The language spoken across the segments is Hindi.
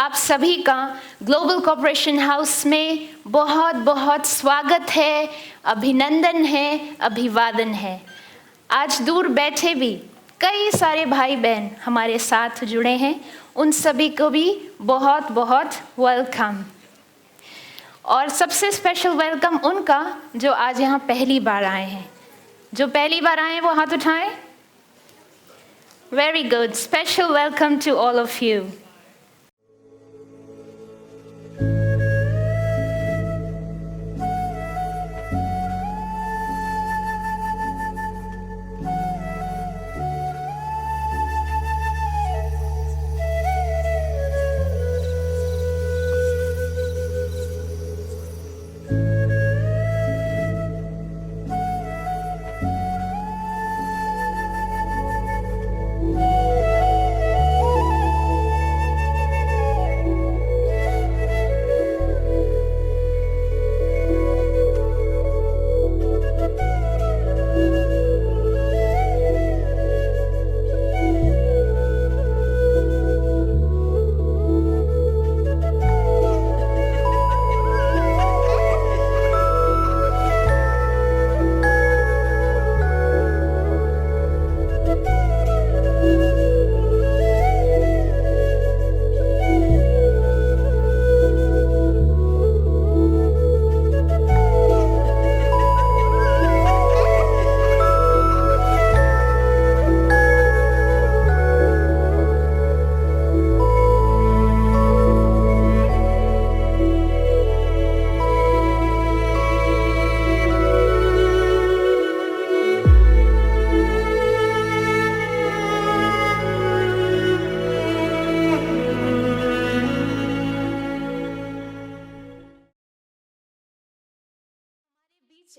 आप सभी का ग्लोबल कॉर्पोरेशन हाउस में बहुत बहुत स्वागत है, अभिनंदन है, अभिवादन है। आज दूर बैठे भी कई सारे भाई बहन हमारे साथ जुड़े हैं, उन सभी को भी बहुत बहुत वेलकम। और सबसे स्पेशल वेलकम उनका जो आज यहाँ पहली बार आए हैं। जो पहली बार आए हैं वो हाथ उठाएं। Very good. Special welcome to all of you.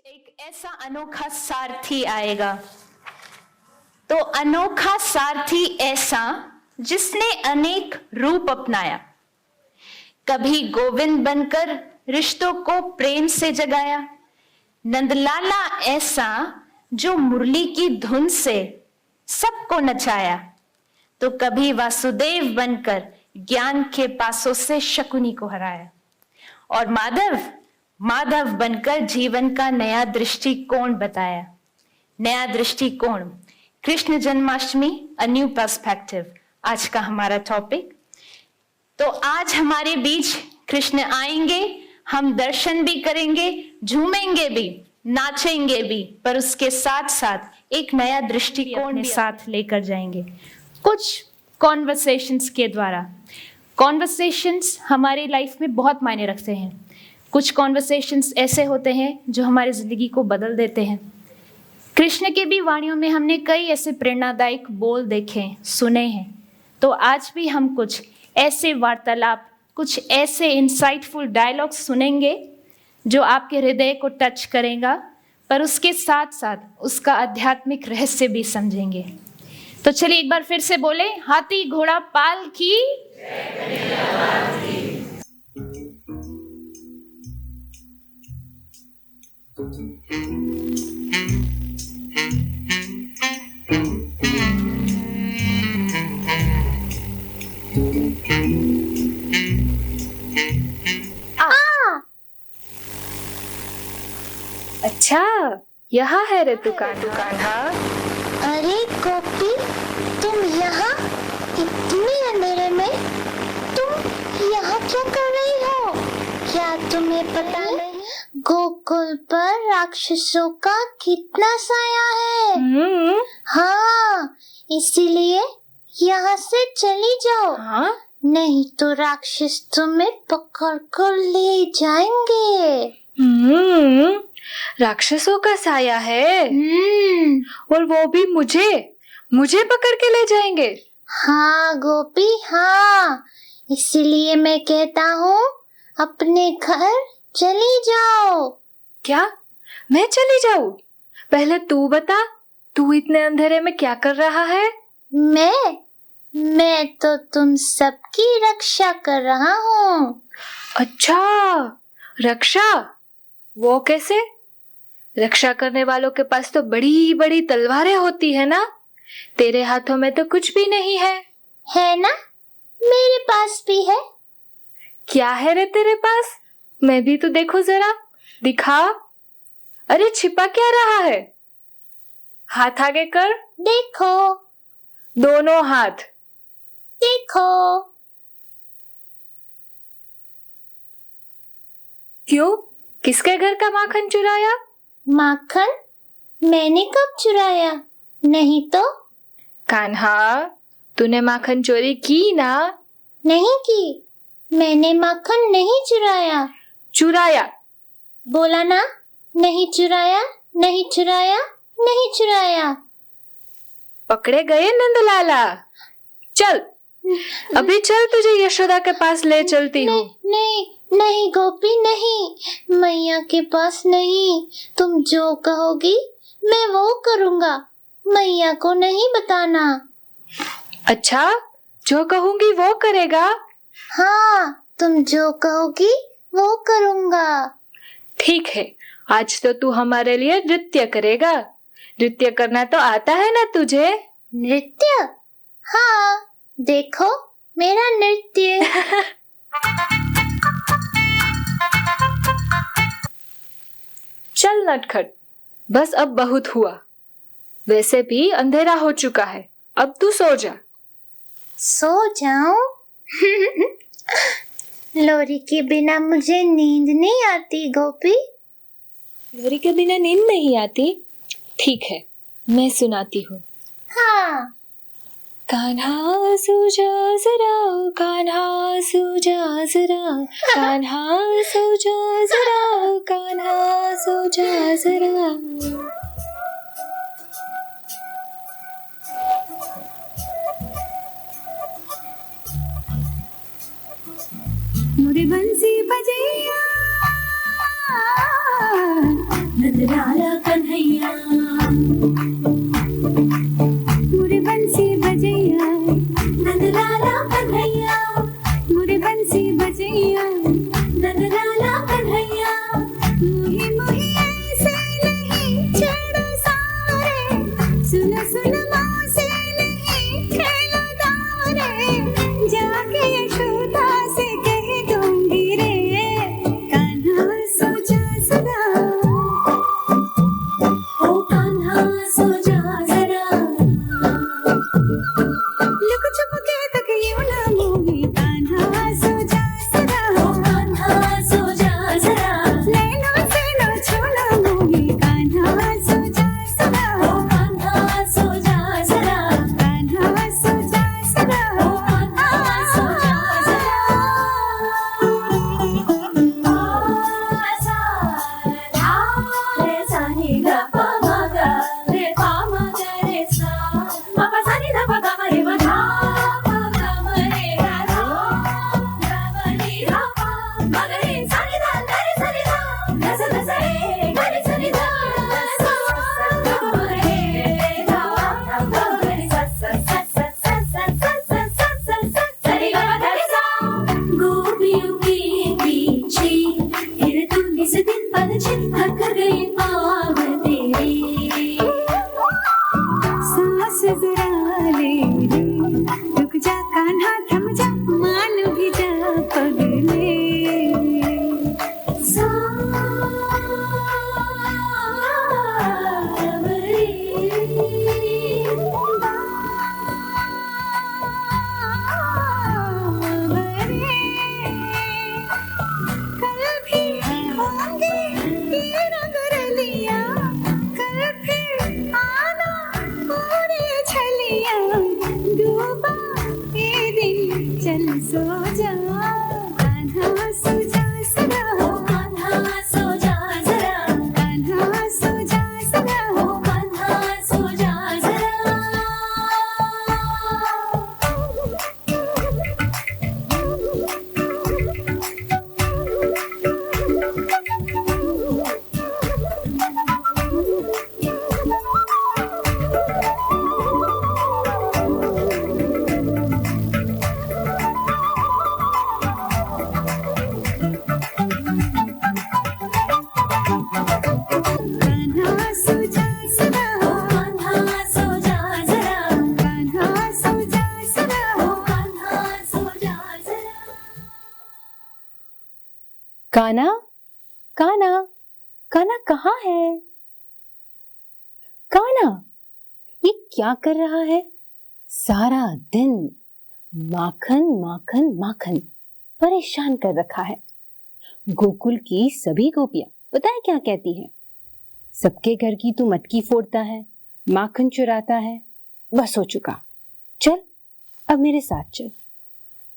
एक ऐसा अनोखा सारथी आएगा। तो अनोखा सारथी ऐसा जिसने अनेक रूप अपनाया, कभी गोविंद बनकर रिश्तों को प्रेम से जगाया, नंदलाला ऐसा जो मुरली की धुन से सबको नचाया, तो कभी वासुदेव बनकर ज्ञान के पासों से शकुनी को हराया, और माधव बनकर जीवन का नया दृष्टिकोण बताया। नया दृष्टिकोण, Krishna Janmashtami, a new perspective, आज का हमारा टॉपिक। तो आज हमारे बीच कृष्ण आएंगे, हम दर्शन भी करेंगे, झूमेंगे भी, नाचेंगे भी, पर उसके साथ साथ एक नया दृष्टिकोण भी साथ लेकर जाएंगे कुछ कॉन्वर्सेशंस के द्वारा। कॉन्वर्सेशंस हमारी लाइफ में बहुत मायने रखते हैं। कुछ कॉन्वर्सेशंस ऐसे होते हैं जो हमारी जिंदगी को बदल देते हैं। कृष्ण के भी वाणियों में हमने कई ऐसे प्रेरणादायक बोल देखे, सुने हैं। तो आज भी हम कुछ ऐसे वार्तालाप, कुछ ऐसे इंसाइटफुल डायलॉग सुनेंगे जो आपके हृदय को टच करेगा, पर उसके साथ साथ उसका आध्यात्मिक रहस्य भी समझेंगे। तो चलिए एक बार फिर से बोले, हाथी घोड़ा पाल की। अच्छा, यहाँ है रे तू कान्हा। अरे गोपी, तुम यहाँ इतने अंधेरे में, तुम यहाँ क्या कर रही हो? क्या तुम्हें पता नहीं गोकुल पर राक्षसों का कितना साया है? हाँ, इसीलिए यहाँ से चली जाओ। हाँ? नहीं तो राक्षस तुम्हें पकड़ कर ले जाएंगे। राक्षसों का साया है? और वो भी मुझे पकड़ के ले जाएंगे? हाँ गोपी, हाँ, इसीलिए मैं कहता हूँ अपने घर चली जाओ। क्या? मैं चली जाऊँ? पहले तू बता, तू इतने अंधेरे में क्या कर रहा है? मैं तो तुम सबकी रक्षा कर रहा हूँ। अच्छा, रक्षा? वो कैसे? रक्षा करने वालों के पास तो बड़ी बड़ी तलवारें होती है ना? तेरे हाथों में तो कुछ भी नहीं है। है ना, मेरे पास भी है, क्या है रे तेरे पास? मैं भी तो देखो जरा, दिखा। अरे छिपा क्या रहा है? हाथ आगे कर। देखो दोनों हाथ। देखो। क्यों? किसके घर का माखन चुराया? माखन? मैंने कब चुराया? नहीं तो। कान्हा, तूने माखन चोरी की ना? नहीं की। मैंने माखन नहीं चुराया। चुराया। बोला ना, नहीं चुराया, नहीं चुराया, नहीं चुराया। पकड़े गए नंदलाला। चल, अभी चल, तुझे यशोदा के पास ले चलती हूँ। नहीं नहीं गोपी, नहीं, मैया के पास नहीं। तुम जो कहोगी मैं वो करूँगा। मैया को नहीं बताना। अच्छा, जो कहूंगी वो करेगा? हाँ, तुम जो कहोगी वो करूँगा। ठीक है, आज तो तू हमारे लिए नृत्य करेगा। नृत्य करना तो आता है ना तुझे? नृत्य? हाँ, देखो मेरा नृत्य। चल नटखट, बस अब बहुत हुआ। वैसे भी अंधेरा हो चुका है, अब तू सो जा। सो जाऊं? लोरी के बिना मुझे नींद नहीं आती गोपी। लोरी के बिना नींद नहीं आती? ठीक है, मैं सुनाती हूँ। हाँ। कान्हा सो जा जरा, कान्हा सो जा जरा, कान्हा सो जा जरा, कान्हा सो जा जरा। मोरे बंसी बजैया नंदलाला कन्हैया, मोरे बंसी बजैया नंदलाला कन्हैया, मोरे बंसी बजैया नंदलाला कन्हैया। मुही मुही ऐसे नहीं छेड़ो सारे, सुन सुन माँ से नहीं खेलो दारे, जाके यशोदा से कह दूंगी रे, कान्हा सो जा जरा, ओ कान्हा सो जा जरा। लुक छुप के तक यूं ना मूवी, कान्हा सो जा जरा, ओ कान्हा सो जा जरा। नैनों से नो छूना मूवी, कान्हा सो जा जरा, ओ कान्हा सो जा जरा, कान्हा सो जा जरा, ओ कान्हा सो जा जरा। रे सा नि ध प म ग रे प म ग रे सा, म प सा नि ध प ग म रे म धा प ग म रे गा धा, ग म नि धा प म ग रे सा नि ध ग रे सा नि ध, ग स ग स रे ग रे सा नि ध, सा ग म रे धा ग म रे सा सा सा सा सा सा सा सा सा सा सा सा रे ग म ध रे सा। गोपियों के पीछे फिर तुम इस दिन पलझे, थक गए पाँव तेरे, सांस जरा ले ले, रुक जा कान्हा थम जा, मान भी जा पगले। कल भी होंगे ये रंग रलिया, कल फिर आना पूरे छलिया, डूबा ये दिन चल सो जा, कान्हा सो जा जरा, ओ कान्हा सो जा जरा, कान्हा सो जा जरा, ओ कान्हा सो जा जरा। कान्हा, कान्हा, कान्हा कहाँ है? कान्हा, ये क्या कर रहा है? सारा दिन माखन माखन माखन परेशान कर रखा है। गोकुल की सभी गोपियां पता है क्या कहती हैं? सबके घर की तू मटकी फोड़ता है, माखन चुराता है। बस हो चुका, चल अब मेरे साथ चल।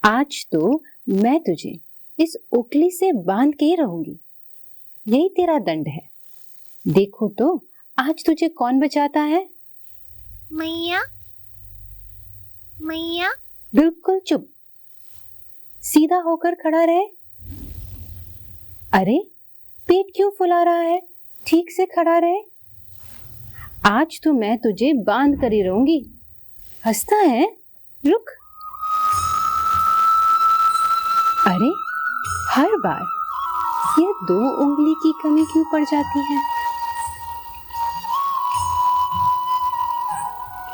आज तो मैं तुझे इस ओखली से बांध के ही रहूंगी। यही तेरा दंड है। देखो तो आज तुझे कौन बचाता है? मैया, मैया, बिल्कुल चुप, सीधा होकर खड़ा रहे। अरे पेट क्यों फुला रहा है? ठीक से खड़ा रहे। आज तो मैं तुझे बांध कर ही रहूंगी। हंसता है? रुक। अरे हर बार ये 2 उंगली की कमी क्यों पड़ जाती है?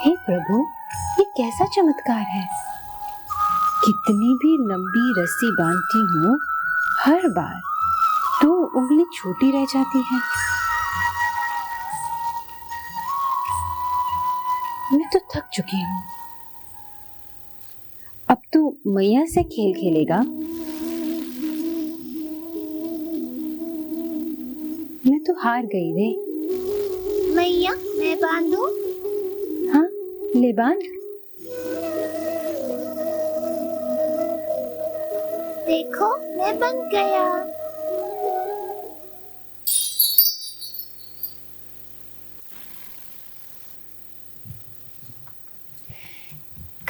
हे प्रभु, ये कैसा चमत्कार है? कितनी भी लंबी रस्सी बांधती हूँ, हर बार 2 उंगली छोटी रह जाती है। मैं तो थक चुकी हूँ। अब तू मैया से खेल खेलेगा? मैं तो हार गई रे। मैया, मैं बांधूं? हाँ, ले बांध। देखो, मैं बन गया।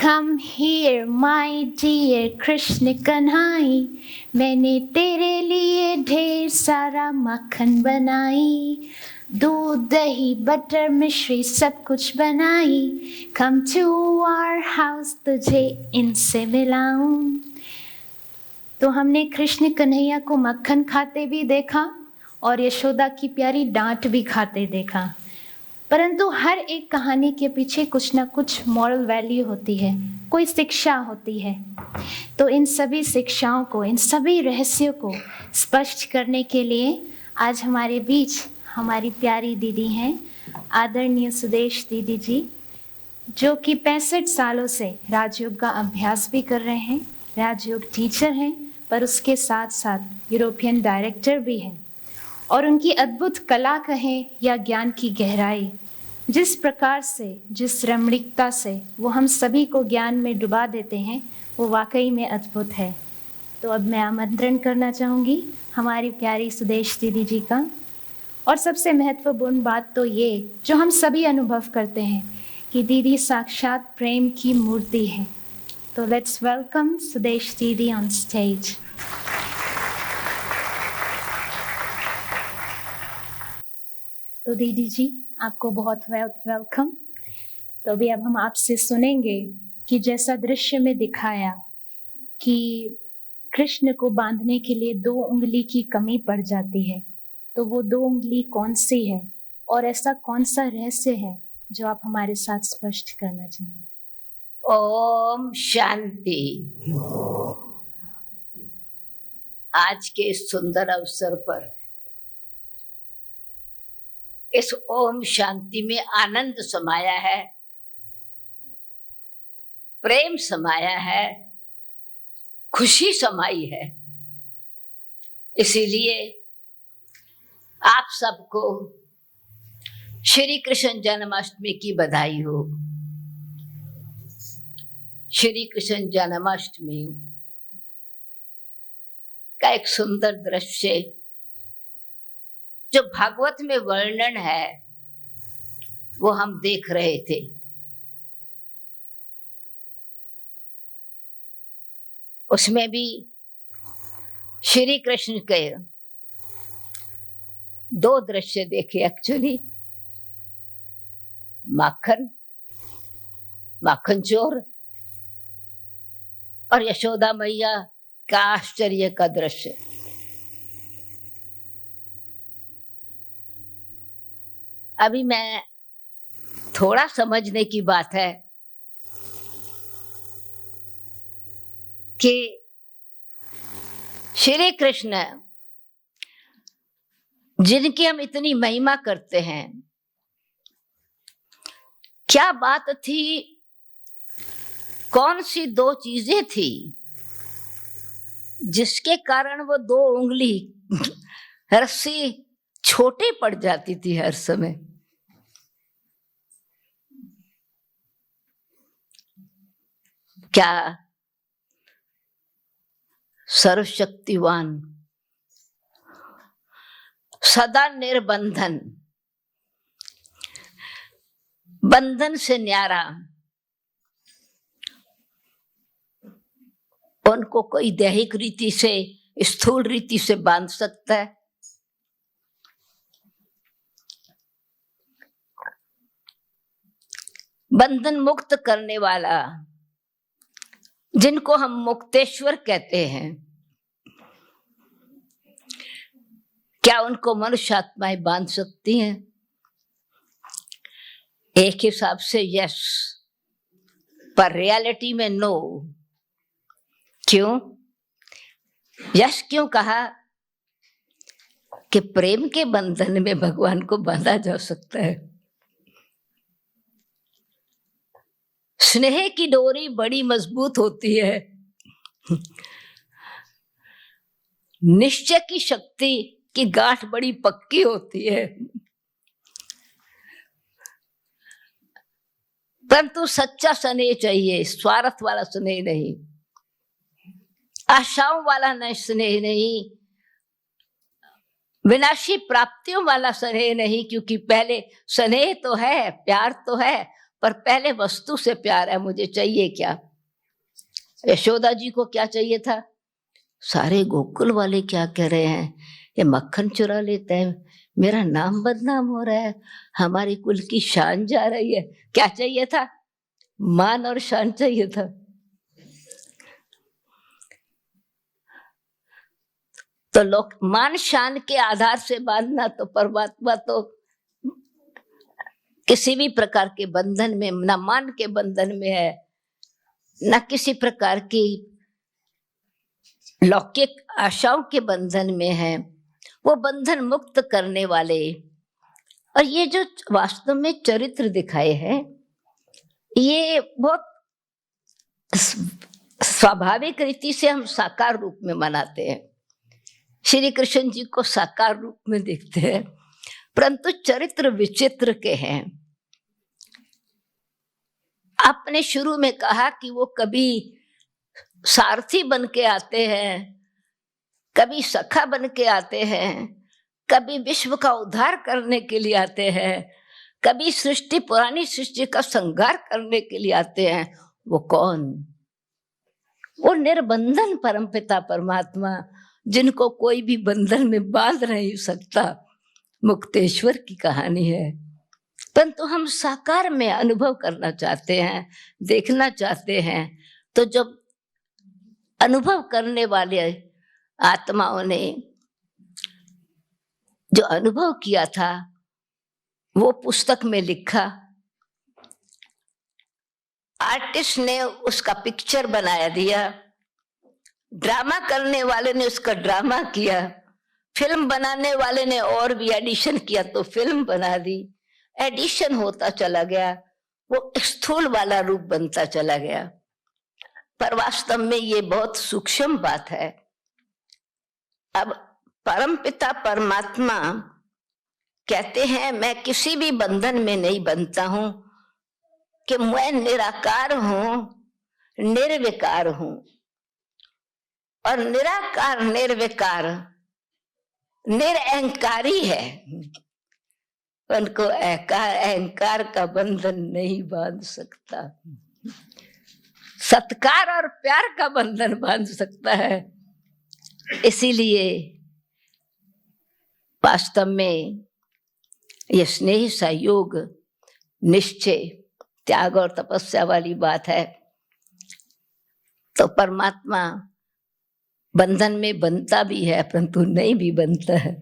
Come here, my dear Krishna Kanhai, मैंने तेरे लिए ढेर सारा मक्खन बनाई। दूध, दही, बटर, मिश्री सब कुछ बनाई। Come to our house, तुझे इनसे मिलाऊं। तो हमने कृष्ण कन्हैया को मक्खन खाते भी देखा और यशोदा की प्यारी डांट भी खाते देखा। परंतु हर एक कहानी के पीछे कुछ ना कुछ मॉरल वैल्यू होती है, कोई शिक्षा होती है। तो इन सभी शिक्षाओं को, इन सभी रहस्यों को स्पष्ट करने के लिए आज हमारे बीच हमारी प्यारी दीदी हैं, आदरणीय सुदेश दीदी जी, जो कि 65 सालों से राजयोग का अभ्यास भी कर रहे हैं। राजयोग टीचर हैं, पर उसके साथ साथ यूरोपियन डायरेक्टर भी हैं। और उनकी अद्भुत कला कहें या ज्ञान की गहराई, जिस प्रकार से, जिस रमणीकता से वो हम सभी को ज्ञान में डुबा देते हैं, वो वाकई में अद्भुत है। तो अब मैं आमंत्रण करना चाहूँगी हमारी प्यारी सुदेश दीदी जी का। और सबसे महत्वपूर्ण बात तो ये, जो हम सभी अनुभव करते हैं, कि दीदी साक्षात प्रेम की मूर्ति है। तो लेट्स वेलकम सुदेश दीदी ऑन स्टेज। तो दीदी जी, आपको बहुत वेलकम। तो अभी अब हम आपसे सुनेंगे कि जैसा दृश्य में दिखाया कि कृष्ण को बांधने के लिए 2 उंगली की कमी पड़ जाती है, तो वो 2 उंगली कौन सी है और ऐसा कौन सा रहस्य है जो आप हमारे साथ स्पष्ट करना चाहेंगे? ओम शांति। आज के इस सुंदर अवसर पर इस ओम शांति में आनंद समाया है, प्रेम समाया है, खुशी समाई है। इसीलिए आप सबको श्री कृष्ण जन्माष्टमी की बधाई हो। श्री कृष्ण जन्माष्टमी का एक सुंदर दृश्य जो भागवत में वर्णन है, वो हम देख रहे थे। उसमें भी श्री कृष्ण के 2 दृश्य देखे एक्चुअली। माखन चोर और यशोदा मैया का आश्चर्य का दृश्य। अभी मैं थोड़ा समझने की बात है कि श्री कृष्ण जिनकी हम इतनी महिमा करते हैं। क्या बात थी, कौन सी दो चीजें थी जिसके कारण वो 2 उंगली रस्सी छोटे पड़ जाती थी हर समय। क्या सर्वशक्तिवान, सदा निर्बंधन, बंधन से न्यारा, उनको कोई दैहिक रीति से, स्थूल रीति से बांध सकता है? बंधन मुक्त करने वाला, जिनको हम मुक्तेश्वर कहते हैं, क्या उनको मनुष्य आत्माएं बांध सकती हैं? एक हिसाब से यस, पर रियलिटी में नो। क्यों? यस क्यों कहा? कि प्रेम के बंधन में भगवान को बांधा जा सकता है। स्नेह की डोरी बड़ी मजबूत होती है, निश्चय की शक्ति की गांठ बड़ी पक्की होती है, परंतु सच्चा स्नेह चाहिए, स्वार्थ वाला स्नेह नहीं, आशाओं वाला स्नेह नहीं, विनाशी प्राप्तियों वाला स्नेह नहीं। क्योंकि पहले स्नेह तो है, प्यार तो है, पर पहले वस्तु से प्यार है। मुझे चाहिए क्या? यशोदा जी को क्या चाहिए था? सारे गोकुल वाले क्या कह रहे हैं, ये मक्खन चुरा लेता है, मेरा नाम बदनाम हो रहा है, हमारे कुल की शान जा रही है। क्या चाहिए था? मान और शान चाहिए था। तो लोग मान शान के आधार से बांधना, तो परमात्मा तो किसी भी प्रकार के बंधन में, न मान के बंधन में है, न किसी प्रकार की लौकिक आशाओं के बंधन में है। वो बंधन मुक्त करने वाले। और ये जो वास्तव में चरित्र दिखाए हैं, ये बहुत स्वाभाविक रीति से हम साकार रूप में मनाते हैं। श्री कृष्ण जी को साकार रूप में देखते हैं, परंतु चरित्र विचित्र के हैं। आपने शुरू में कहा कि वो कभी सारथी बन के आते हैं, कभी सखा बन के आते हैं, कभी विश्व का उद्धार करने के लिए आते हैं, कभी सृष्टि, पुरानी सृष्टि का संहार करने के लिए आते हैं। वो कौन? वो निर्बंधन परमपिता परमात्मा, जिनको कोई भी बंधन में बांध नहीं सकता। मुक्तेश्वर की कहानी है। परंतु हम साकार में अनुभव करना चाहते हैं, देखना चाहते हैं। तो जब अनुभव करने वाले आत्माओं ने जो अनुभव किया था, वो पुस्तक में लिखा, आर्टिस्ट ने उसका पिक्चर बनाया दिया, ड्रामा करने वाले ने उसका ड्रामा किया, फिल्म बनाने वाले ने और भी एडिशन किया तो फिल्म बना दी। एडिशन होता चला गया, वो स्थूल वाला रूप बनता चला गया। पर वास्तव में ये बहुत सूक्ष्म बात है। अब परमपिता परमात्मा कहते हैं, मैं किसी भी बंधन में नहीं बंधता हूं, कि मैं निराकार हूं, निर्विकार हूं। और निराकार निर्विकार निरअहंकारी है, उनको अहंकार का बंधन नहीं बांध सकता। सत्कार और प्यार का बंधन बांध सकता है। इसीलिए वास्तव में यह स्नेह, सहयोग, निश्चय, त्याग और तपस्या वाली बात है। तो परमात्मा बंधन में बनता भी है, परंतु नहीं भी बनता है।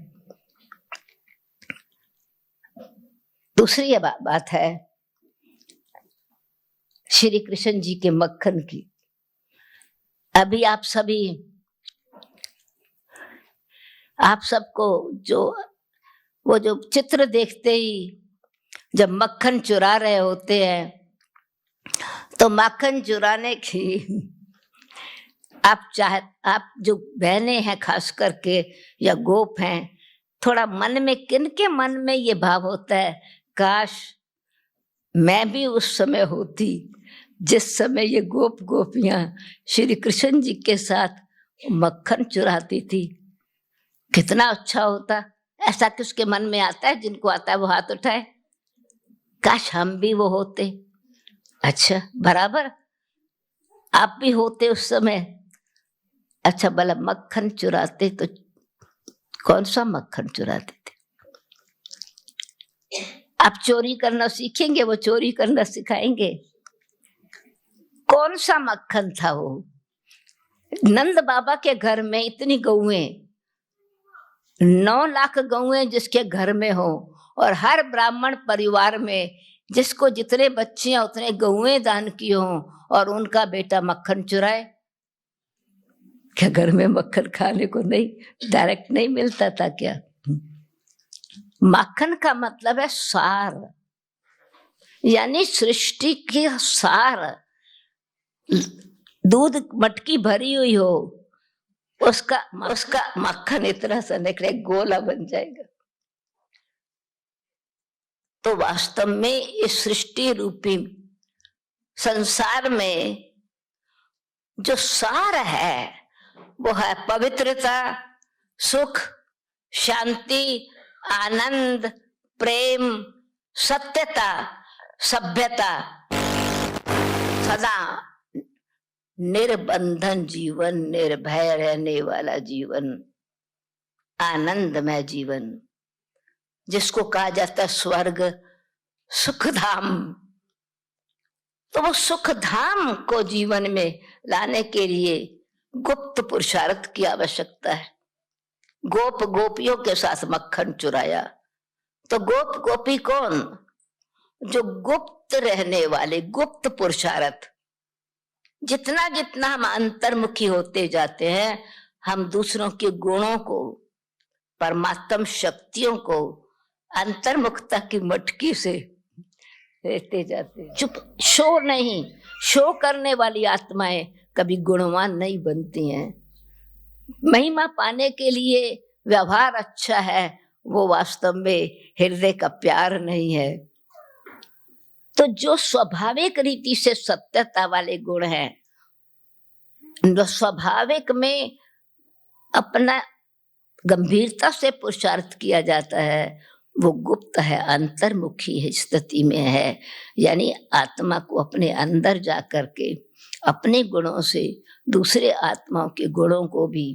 दूसरी बात है श्री कृष्ण जी के मक्खन की। अभी आप सबको जो वो जो चित्र देखते ही जब मक्खन चुरा रहे होते हैं, तो माखन चुराने की आप जो बहनें हैं खास करके या गोप हैं, थोड़ा मन में किनके मन में ये भाव होता है, काश मैं भी उस समय होती जिस समय ये गोप गोपियां श्री कृष्ण जी के साथ मक्खन चुराती थी, कितना अच्छा होता। ऐसा किसके मन में आता है? जिनको आता है वो हाथ उठाए, काश हम भी वो होते। अच्छा, बराबर आप भी होते उस समय। अच्छा, भला मक्खन चुराते तो कौन सा मक्खन चुराते थे? आप चोरी करना सीखेंगे, वो चोरी करना सिखाएंगे। कौन सा मक्खन था वो? नंद बाबा के घर में इतनी गौएं, 9 लाख गौएं जिसके घर में हो, और हर ब्राह्मण परिवार में जिसको जितने बच्चे हैं उतने गौएं दान की हों, और उनका बेटा मक्खन चुराए। क्या घर में मक्खन खाने को नहीं डायरेक्ट नहीं मिलता था क्या? माखन का मतलब है सार, यानी सृष्टि की सार। दूध मटकी भरी हुई हो, उसका मक्खन इतना सा निकले, गोला बन जाएगा। तो वास्तव में इस सृष्टि रूपी संसार में जो सार है वो है पवित्रता, सुख, शांति, आनंद, प्रेम, सत्यता, सभ्यता, सदा निर्बंधन जीवन, निर्भय रहने वाला जीवन, आनंदमय जीवन, जिसको कहा जाता है स्वर्ग, सुखधाम। तो वो सुखधाम को जीवन में लाने के लिए गुप्त पुरुषार्थ की आवश्यकता है। गोप गोपियों के साथ मक्खन चुराया, तो गोप गोपी कौन? जो गुप्त रहने वाले, गुप्त पुरुषार्थ। जितना जितना हम अंतर्मुखी होते जाते हैं, हम दूसरों के गुणों को, परमात्म शक्तियों को अंतर्मुखता की मटकी से रहते जाते हैं। चुप, शो नहीं, शो करने वाली आत्माएं कभी गुणवान नहीं बनती हैं। महिमा पाने के लिए व्यवहार अच्छा है, वो वास्तव में हृदय का प्यार नहीं है। तो जो स्वाभाविक रीति से सत्यता वाले गुण हैं, स्वाभाविक में अपना गंभीरता से पुरुषार्थ किया जाता है, वो गुप्त है, अंतर्मुखी स्थिति में है। यानी आत्मा को अपने अंदर जा करके अपने गुणों से दूसरे आत्माओं के गुणों को भी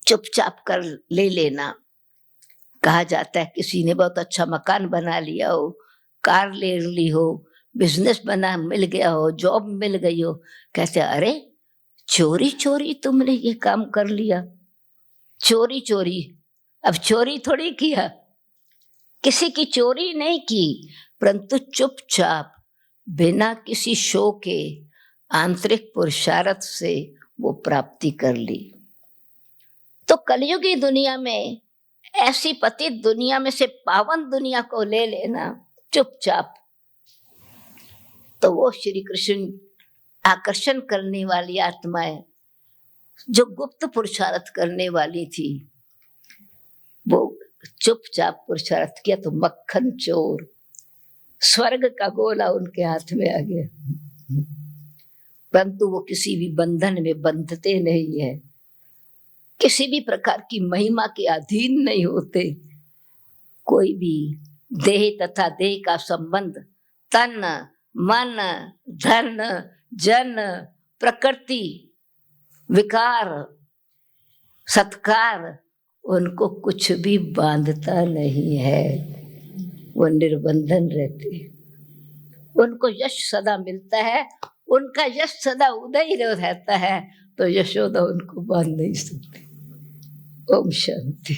चुपचाप कर ले लेना। कहा जाता है किसी ने बहुत अच्छा मकान बना लिया हो, कार ले ली हो, बिजनेस बना मिल गया हो, जॉब मिल गई हो, कहते अरे चोरी चोरी तुमने ये काम कर लिया। चोरी चोरी, अब चोरी थोड़ी किया, किसी की चोरी नहीं की, परंतु चुपचाप बिना किसी शो के आंतरिक पुरुषार्थ से वो प्राप्ति कर ली। तो कलयुगी दुनिया में, ऐसी पतित दुनिया में से पावन दुनिया को ले लेना चुपचाप, तो वो श्री कृष्ण आकर्षण करने वाली आत्माएं जो गुप्त पुरुषार्थ करने वाली थी, वो चुपचाप पुरुषार्थ किया तो मक्खन चोर, स्वर्ग का गोला उनके हाथ में आ गया। परंतु वो किसी भी बंधन में बंधते नहीं है, किसी भी प्रकार की महिमा के अधीन नहीं होते। कोई भी देह तथा देह का संबंध, तन, मन, धन, जन, प्रकृति, विकार, सत्कार, उनको कुछ भी बांधता नहीं है। वो निर्बंधन रहते, उनको यश सदा मिलता है, उनका यश सदा उदय रहता है, तो यशोदा उनको बांध नहीं सकती। ओम शांति।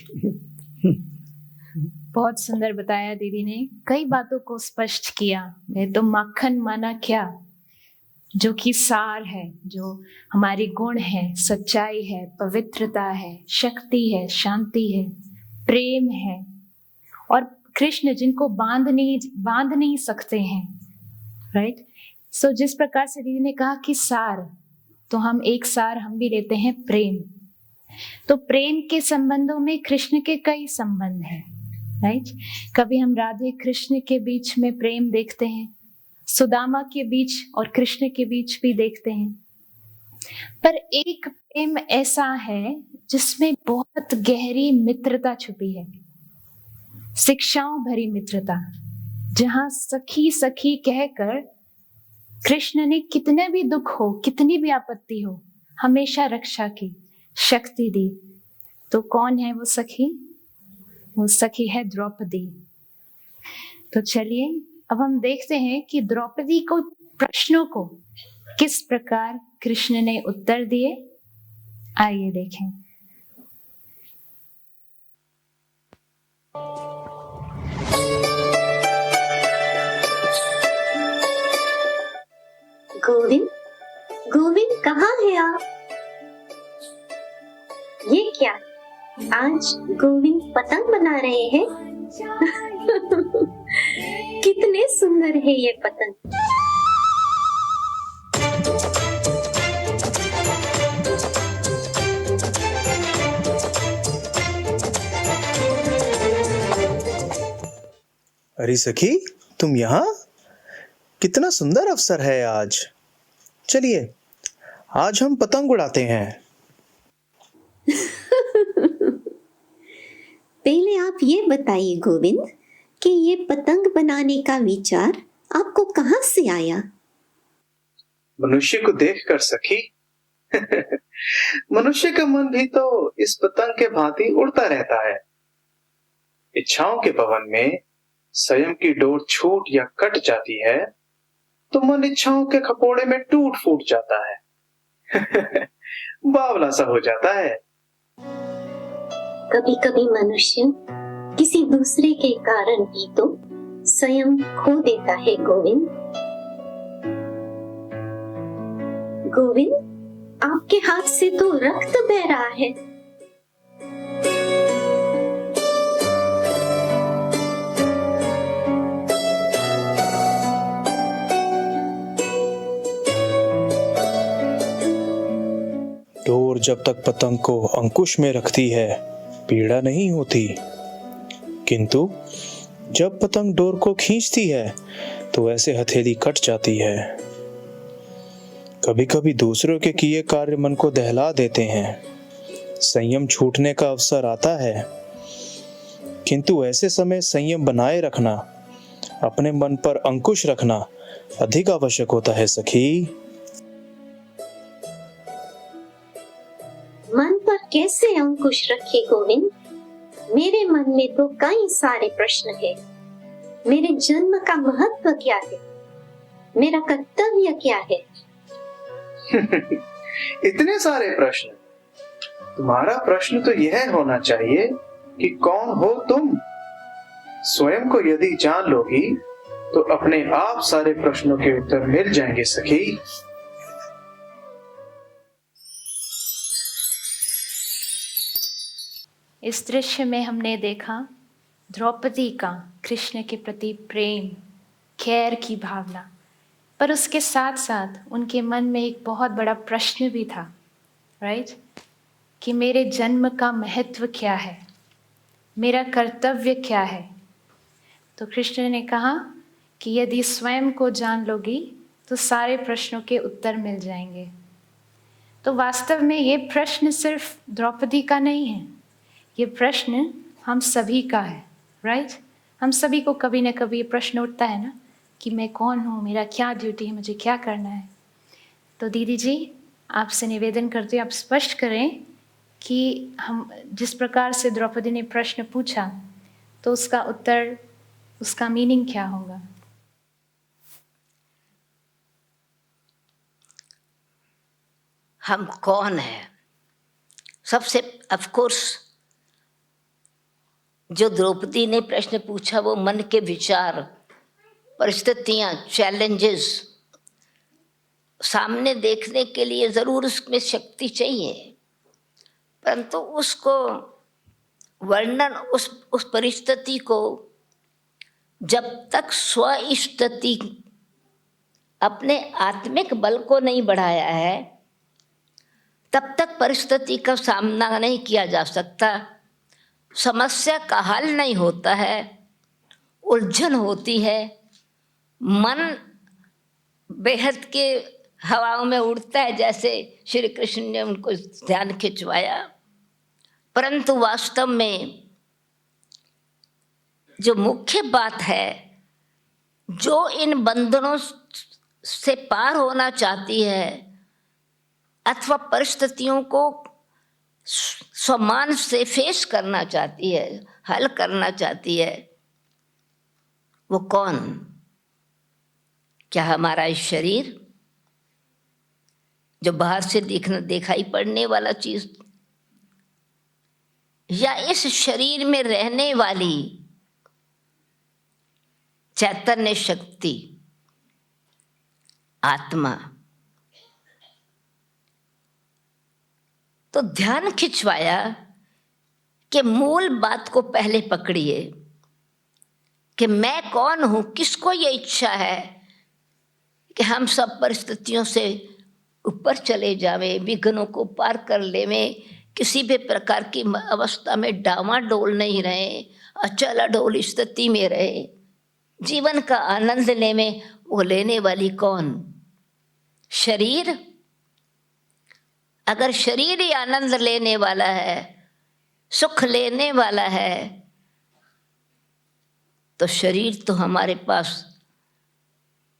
बहुत सुंदर बताया दीदी ने, कई बातों को स्पष्ट किया। मैं तो माखन माना क्या, जो कि सार है, जो हमारे गुण है, सच्चाई है, पवित्रता है, शक्ति है, शांति है, प्रेम है, और कृष्ण जिनको बांध नहीं सकते हैं, राइट। सो जिस प्रकार से दीदी ने कहा कि सार, तो हम एक सार हम भी लेते हैं प्रेम। तो प्रेम के संबंधों में कृष्ण के कई संबंध हैं, राइट। कभी हम राधे कृष्ण के बीच में प्रेम देखते हैं, सुदामा के बीच और कृष्ण के बीच भी देखते हैं। पर एक प्रेम ऐसा है जिसमें बहुत गहरी मित्रता छुपी है, शिक्षाओं भरी मित्रता, जहां सखी सखी कहकर कृष्ण ने कितने भी दुख हो, कितनी भी आपत्ति हो, हमेशा रक्षा की शक्ति दी। तो कौन है वो सखी? वो सखी है द्रौपदी। तो चलिए अब हम देखते हैं कि द्रौपदी को प्रश्नों को किस प्रकार कृष्ण ने उत्तर दिए। आइए देखें। गोविंद, गोविंद कहाँ है आप? ये क्या, आज गोविंद पतंग बना रहे हैं? कितने सुंदर है ये पतंग। अरे सखी, तुम यहाँ? कितना सुंदर अवसर है आज। चलिए आज हम पतंग उड़ाते हैं। पहले आप ये बताइए गोविंद कि ये पतंग बनाने का विचार आपको कहाँ से आया? मनुष्य को देखकर सखी। मनुष्य का मन भी तो इस पतंग के भांति उड़ता रहता है। इच्छाओं के पवन में स्वयं की डोर छूट या कट जाती है तो मन इच्छाओं के खपोड़े में टूट फूट जाता है। बावला सा हो जाता है। कभी कभी मनुष्य किसी दूसरे के कारण भी तो स्वयं खो देता है गोविंद। गोविंद, आपके हाथ से तो रक्त बह रहा है। डोर जब तक पतंग को अंकुश में रखती है पीड़ा नहीं होती, किंतु जब पतंग डोर को खींचती है तो ऐसे हथेली कट जाती है। कभी कभी दूसरों के किए कार्य मन को दहला देते हैं, संयम छूटने का अवसर आता है, किंतु ऐसे समय संयम बनाए रखना, अपने मन पर अंकुश रखना अधिक आवश्यक होता है सखी। मन पर कैसे अंकुश रखे गोविंद? मेरे मन में तो कई सारे प्रश्न है। मेरे जन्म का महत्व क्या है? मेरा कर्तव्य क्या है? इतने सारे प्रश्न। तुम्हारा प्रश्न तो यह होना चाहिए कि कौन हो तुम। स्वयं को यदि जान लोगी तो अपने आप सारे प्रश्नों के उत्तर मिल जाएंगे सखी। इस दृश्य में हमने देखा द्रौपदी का कृष्ण के प्रति प्रेम, खैर की भावना, पर उसके साथ साथ उनके मन में एक बहुत बड़ा प्रश्न भी था, राइट, कि मेरे जन्म का महत्व क्या है, मेरा कर्तव्य क्या है। तो कृष्ण ने कहा कि यदि स्वयं को जान लोगी तो सारे प्रश्नों के उत्तर मिल जाएंगे। तो वास्तव में ये प्रश्न सिर्फ द्रौपदी का नहीं है, ये प्रश्न हम सभी का है, राइट। हम सभी को कभी ना कभी ये प्रश्न उठता है ना कि मैं कौन हूँ, मेरा क्या ड्यूटी है, मुझे क्या करना है। तो दीदी जी आपसे निवेदन करते हुए आप स्पष्ट करें कि हम जिस प्रकार से द्रौपदी ने प्रश्न पूछा तो उसका उत्तर, उसका मीनिंग क्या होगा। हम कौन हैं? सबसे ऑफ कोर्स जो द्रौपदी ने प्रश्न पूछा वो मन के विचार, परिस्थितियां, चैलेंजेस सामने देखने के लिए जरूर उसमें शक्ति चाहिए, परंतु उसको वर्णन उस परिस्थिति को जब तक स्वस्थिति अपने आत्मिक बल को नहीं बढ़ाया है तब तक परिस्थिति का सामना नहीं किया जा सकता, समस्या का हल नहीं होता है, उलझन होती है, मन बेहद के हवाओं में उड़ता है, जैसे श्री कृष्ण ने उनको ध्यान खिंचवाया। परंतु वास्तव में जो मुख्य बात है, जो इन बंधनों से पार होना चाहती है अथवा परिस्थितियों को सम्मान से फेस करना चाहती है, हल करना चाहती है, वो कौन? क्या हमारा इस शरीर, जो बाहर से दिखाई पड़ने वाला चीज, या इस शरीर में रहने वाली चैतन्य शक्ति आत्मा? तो ध्यान खिंचवाया कि मूल बात को पहले पकड़िए कि मैं कौन हूं, किसको ये इच्छा है कि हम सब परिस्थितियों से ऊपर चले जावें, विघ्नों को पार कर लेवें, किसी भी प्रकार की अवस्था में डामाडोल नहीं रहे, अचल अडोल स्थिति में रहे, जीवन का आनंद लेवें। वो लेने वाली कौन? शरीर? अगर शरीर ही आनंद लेने वाला है, सुख लेने वाला है, तो शरीर तो हमारे पास,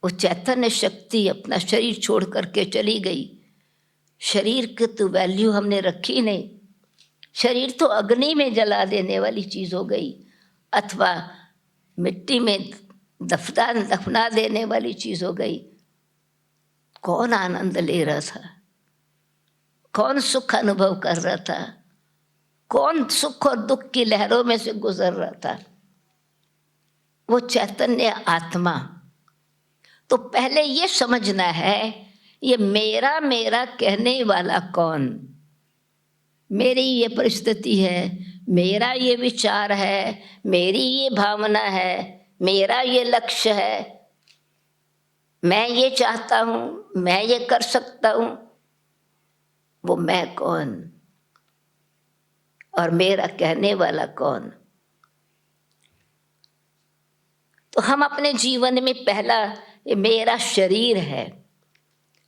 वो चैतन्य शक्ति अपना शरीर छोड़ करके चली गई। शरीर की तो वैल्यू हमने रखी नहीं। शरीर तो अग्नि में जला देने वाली चीज हो गई, अथवा मिट्टी में दफना देने वाली चीज हो गई। कौन आनंद ले रहा था? कौन सुख अनुभव कर रहा था? कौन सुख और दुख की लहरों में से गुजर रहा था? वो चैतन्य आत्मा। तो पहले ये समझना है, ये मेरा मेरा कहने वाला कौन? मेरी ये परिस्थिति है, मेरा ये विचार है, मेरी ये भावना है, मेरा ये लक्ष्य है, मैं ये चाहता हूं, मैं ये कर सकता हूं। वो मैं कौन और मेरा कहने वाला कौन? तो हम अपने जीवन में पहला, ये मेरा शरीर है।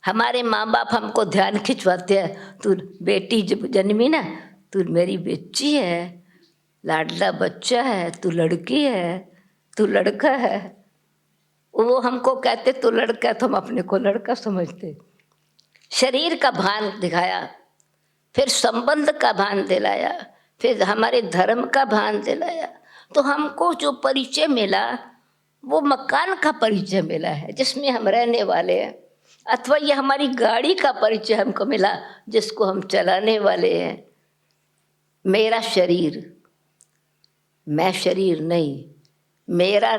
हमारे माँ बाप हमको ध्यान खिंचवाते हैं, तू बेटी जब जन्मी ना, तू मेरी बच्ची है, लाडला बच्चा है, तू लड़की है, तू लड़का है। वो हमको कहते तू लड़का है, तो हम अपने को लड़का समझते। शरीर का भान दिखाया, फिर संबंध का भान दिलाया, फिर हमारे धर्म का भान दिलाया। तो हमको जो परिचय मिला वो मकान का परिचय मिला है जिसमें हम रहने वाले हैं, अथवा ये हमारी गाड़ी का परिचय हमको मिला जिसको हम चलाने वाले हैं। मेरा शरीर, मैं शरीर नहीं। मेरा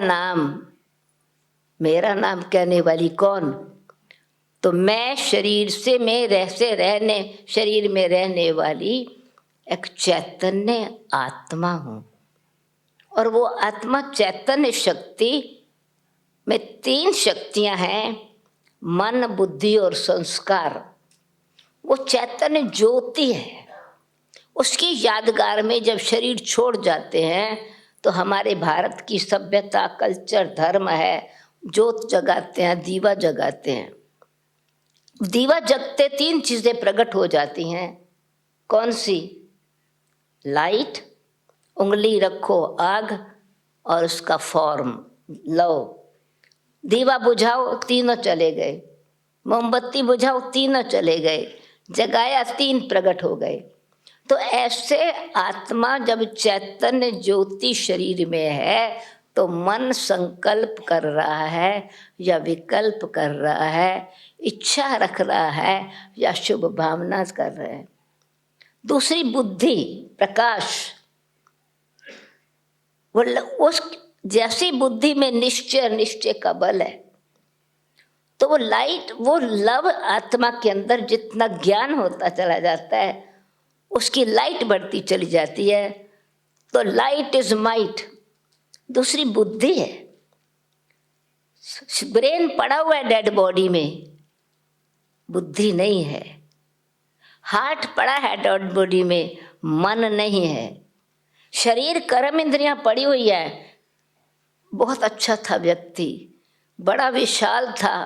नाम कहने वाली कौन? तो मैं शरीर से शरीर में रहने वाली एक चैतन्य आत्मा हूँ। और वो आत्मा चैतन्य शक्ति में 3 शक्तियाँ हैं, मन, बुद्धि और संस्कार। वो चैतन्य ज्योति है। उसकी यादगार में जब शरीर छोड़ जाते हैं तो हमारे भारत की सभ्यता, कल्चर, धर्म है, ज्योत जगाते हैं, दीवा जगाते हैं। दीवा जगते 3 चीजें प्रकट हो जाती हैं। कौन सी? लाइट, उंगली रखो आग, और उसका फॉर्म लो। दीवा बुझाओ, तीनों चले गए। मोमबत्ती बुझाओ, तीनों चले गए। जगाया, 3 प्रकट हो गए। तो ऐसे आत्मा जब चैतन्य ज्योति शरीर में है तो मन संकल्प कर रहा है या विकल्प कर रहा है, इच्छा रख रहा है या शुभ भावना कर रहा है। दूसरी बुद्धि, प्रकाश, वो उस जैसी बुद्धि में निश्चय का बल है, तो वो लाइट, वो लव आत्मा के अंदर जितना ज्ञान होता चला जाता है उसकी लाइट बढ़ती चली जाती है। तो लाइट इज माइट, दूसरी बुद्धि है। ब्रेन पड़ा हुआ है डेड बॉडी में, बुद्धि नहीं है। हार्ट पड़ा है डेड बॉडी में, मन नहीं है। शरीर कर्म इंद्रियां पड़ी हुई है। बहुत अच्छा था व्यक्ति, बड़ा विशाल था,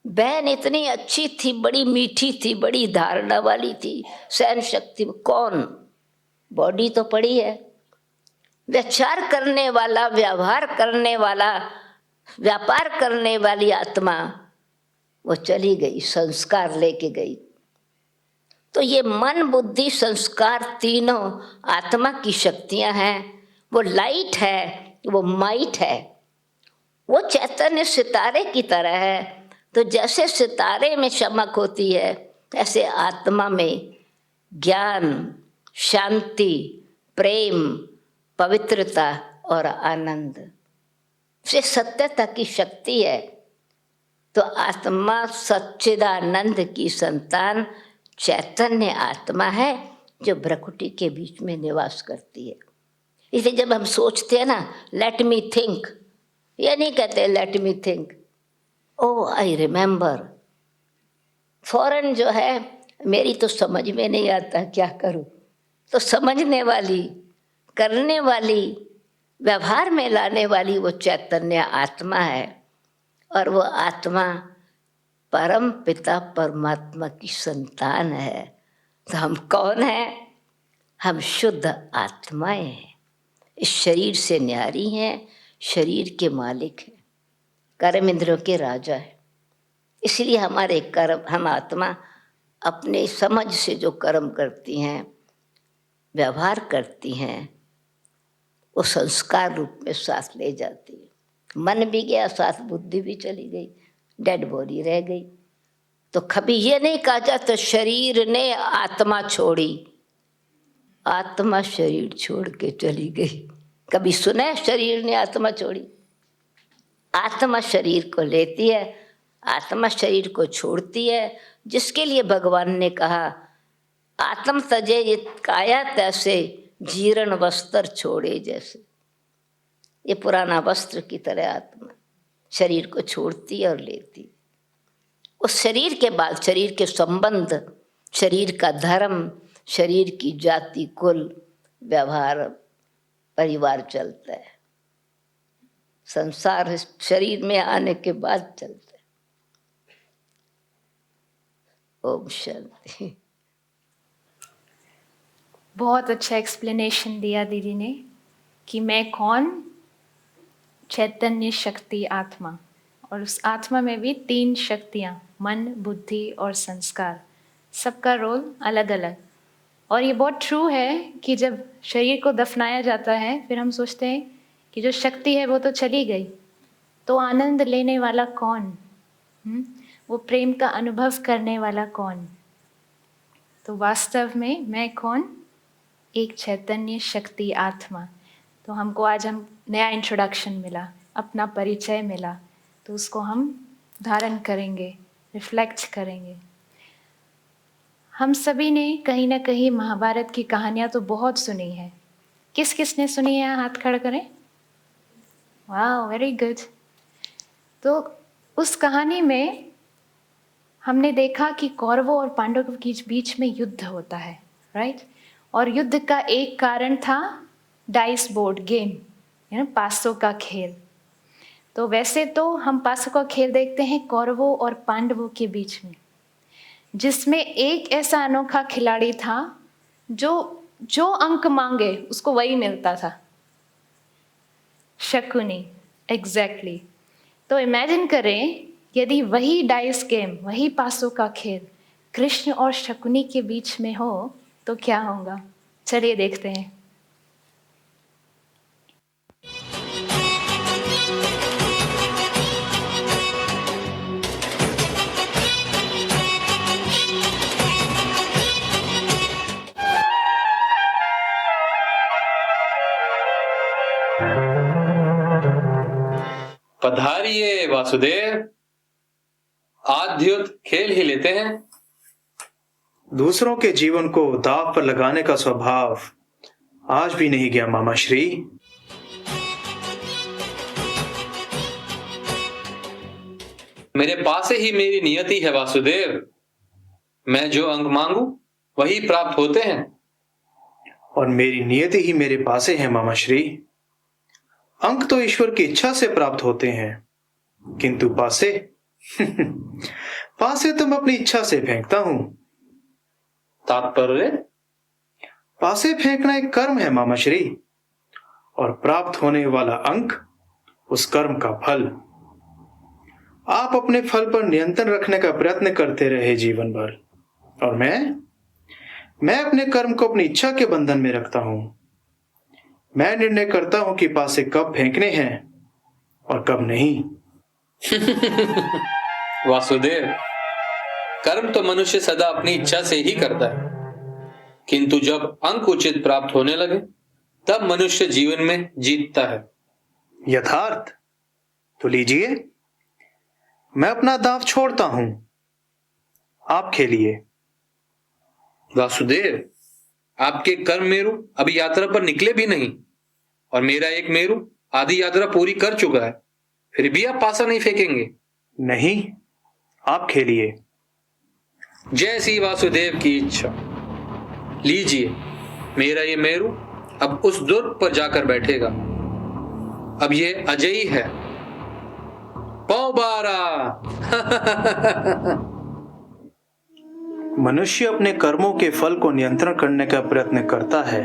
बहन इतनी अच्छी थी, बड़ी मीठी थी, बड़ी धारणा वाली थी, सहन शक्ति, कौन? बॉडी तो पड़ी है। विचार करने वाला, व्यवहार करने वाला, व्यापार करने वाली आत्मा वो चली गई, संस्कार लेके गई। तो ये मन, बुद्धि, संस्कार तीनों आत्मा की शक्तियां हैं। वो लाइट है, वो माइट है, वो चैतन्य सितारे की तरह है। तो जैसे सितारे में चमक होती है, ऐसे आत्मा में ज्ञान, शांति, प्रेम, पवित्रता और आनंद से सत्यता की शक्ति है। तो आत्मा सच्चिदानंद की संतान चैतन्य आत्मा है जो भ्रकुटी के बीच में निवास करती है। इसलिए जब हम सोचते हैं ना, लेट मी थिंक, ये नहीं कहते let me think, oh I remember. फौरन जो है, मेरी तो समझ में नहीं आता क्या करूं, तो समझने वाली, करने वाली, व्यवहार में लाने वाली वो चैतन्य आत्मा है। और वो आत्मा परम पिता परमात्मा की संतान है। तो हम कौन हैं? हम शुद्ध आत्माएं हैं, इस शरीर से न्यारी हैं, शरीर के मालिक हैं, कर्म इंद्रियों के राजा हैं। इसलिए हमारे कर्म, हम आत्मा अपने समझ से जो कर्म करती हैं, व्यवहार करती हैं, वो संस्कार रूप में साथ ले जाती है। मन भी गया साथ, बुद्धि भी चली गई, डेड बॉडी रह गई। तो कभी ये नहीं कहा जाता शरीर ने आत्मा छोड़ी, आत्मा शरीर छोड़ के चली गई। कभी सुना है शरीर ने आत्मा छोड़ी? आत्मा शरीर को लेती है, आत्मा शरीर को छोड़ती है। जिसके लिए भगवान ने कहा आत्म तजे ये काया तैसे, जीर्ण वस्त्र छोड़े जैसे। ये पुराना वस्त्र की तरह आत्मा शरीर को छोड़ती है और लेती। उस शरीर के बाद शरीर के संबंध, शरीर का धर्म, शरीर की जाति, कुल, व्यवहार, परिवार चलता है। संसार शरीर में आने के बाद चलता है। ओम शांति। बहुत अच्छा एक्सप्लेनेशन दिया दीदी ने कि मैं कौन, चैतन्य शक्ति आत्मा, और उस आत्मा में भी 3 शक्तियाँ, मन, बुद्धि और संस्कार, सबका रोल अलग अलग। और ये बहुत ट्रू है कि जब शरीर को दफनाया जाता है, फिर हम सोचते हैं कि जो शक्ति है वो तो चली गई, तो आनंद लेने वाला कौन? वो प्रेम का अनुभव करने वाला कौन? तो वास्तव में मैं कौन? एक चैतन्य शक्ति आत्मा। तो हमको आज नया इंट्रोडक्शन मिला, अपना परिचय मिला, तो उसको हम धारण करेंगे, रिफ्लेक्ट करेंगे। हम सभी ने कहीं ना कहीं महाभारत की कहानियाँ तो बहुत सुनी है। किस किस ने सुनी है? हाथ खड़ा करें। वाह, वेरी गुड। तो उस कहानी में हमने देखा कि कौरवों और पांडवों के बीच में युद्ध होता है, राइट? और युद्ध का एक कारण था डाइस बोर्ड गेम, पासों का खेल। तो वैसे तो हम पासों का खेल देखते हैं कौरवों और पांडवों के बीच में, जिसमें एक ऐसा अनोखा खिलाड़ी था जो अंक मांगे उसको वही मिलता था, शकुनी। एग्जैक्टली। तो इमेजिन करें यदि वही डाइस गेम, वही पासों का खेल कृष्ण और शकुनी के बीच में हो तो क्या होगा? चलिए देखते हैं। पधारिए वासुदेव, आद्युत खेल ही लेते हैं। दूसरों के जीवन को दांव पर लगाने का स्वभाव आज भी नहीं गया मामा श्री। मेरे पास ही मेरी नियति है वासुदेव। मैं जो अंग मांगू वही प्राप्त होते हैं। और मेरी नियति ही मेरे पासे है मामा श्री। अंक तो ईश्वर की इच्छा से प्राप्त होते हैं, किंतु पासे पासे तो मैं अपनी इच्छा से फेंकता हूं। तात्पर्य? पासे फेंकना एक कर्म है मामा श्री, और प्राप्त होने वाला अंक उस कर्म का फल। आप अपने फल पर नियंत्रण रखने का प्रयत्न करते रहे जीवन भर, और मैं अपने कर्म को अपनी इच्छा के बंधन में रखता हूं। मैं निर्णय करता हूं कि पासे कब फेंकने हैं और कब नहीं। वासुदेव, कर्म तो मनुष्य सदा अपनी इच्छा से ही करता है, किंतु जब अंक उचित प्राप्त होने लगे तब मनुष्य जीवन में जीतता है। यथार्थ। तो लीजिए, मैं अपना दांव छोड़ता हूं, आप खेलिए। वासुदेव, आपके कर्म मेरु अभी यात्रा पर निकले भी नहीं, और मेरा एक मेरु आधी यात्रा पूरी कर चुका है, फिर भी आप पासा नहीं फेंकेंगे? नहीं, आप खेलिए। जैसी वासुदेव की इच्छा। लीजिए, मेरा ये मेरु अब उस दुर्ग पर जाकर बैठेगा। अब ये अजयी है। पौ बारा। मनुष्य अपने कर्मों के फल को नियंत्रण करने का प्रयत्न करता है,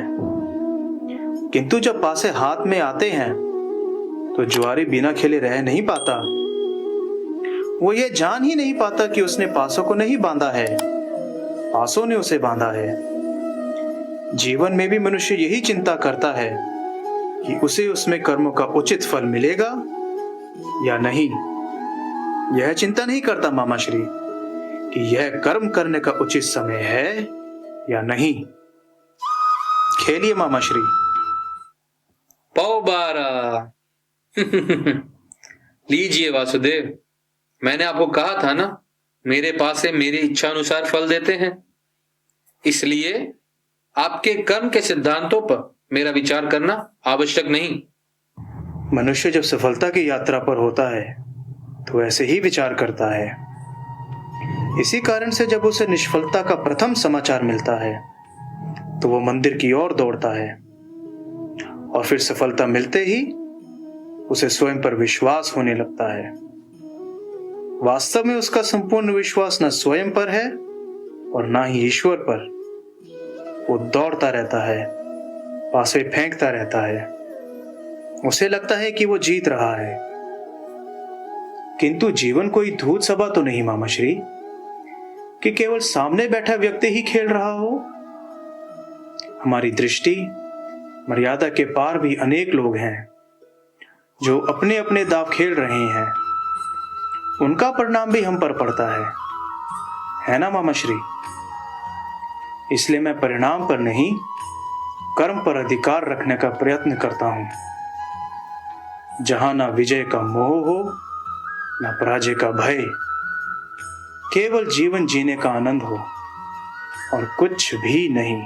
किंतु जब पासे हाथ में आते हैं तो जुआरी बिना खेले रह नहीं पाता। वो ये जान ही नहीं पाता कि उसने पासों को नहीं बांधा है, पासों ने उसे बांधा है। जीवन में भी मनुष्य यही चिंता करता है कि उसे उसमें कर्मों का उचित फल मिलेगा या नहीं। यह चिंता नहीं करता मामा श्री कि यह कर्म करने का उचित समय है या नहीं। खेलिए मामा श्री। पौ बारा। लीजिए वासुदेव, मैंने आपको कहा था ना, मेरे पास से मेरी इच्छा अनुसार फल देते हैं। इसलिए आपके कर्म के सिद्धांतों पर मेरा विचार करना आवश्यक नहीं। मनुष्य जब सफलता की यात्रा पर होता है तो ऐसे ही विचार करता है। इसी कारण से जब उसे निष्फलता का प्रथम समाचार मिलता है तो वो मंदिर की ओर दौड़ता है, और फिर सफलता मिलते ही उसे स्वयं पर विश्वास होने लगता है। वास्तव में उसका संपूर्ण विश्वास न स्वयं पर है और न ही ईश्वर पर। वो दौड़ता रहता है, पासे फेंकता रहता है। उसे लगता है कि वो जीत रहा है, किंतु जीवन कोई धूत सभा तो नहीं मामा श्री कि केवल सामने बैठा व्यक्ति ही खेल रहा हो। हमारी दृष्टि मर्यादा के पार भी अनेक लोग हैं जो अपने अपने दांव खेल रहे हैं। उनका परिणाम भी हम पर पड़ता है ना मामा श्री? इसलिए मैं परिणाम पर नहीं, कर्म पर अधिकार रखने का प्रयत्न करता हूं। जहां ना विजय का मोह हो, ना पराजय का भय, केवल जीवन जीने का आनंद हो और कुछ भी नहीं।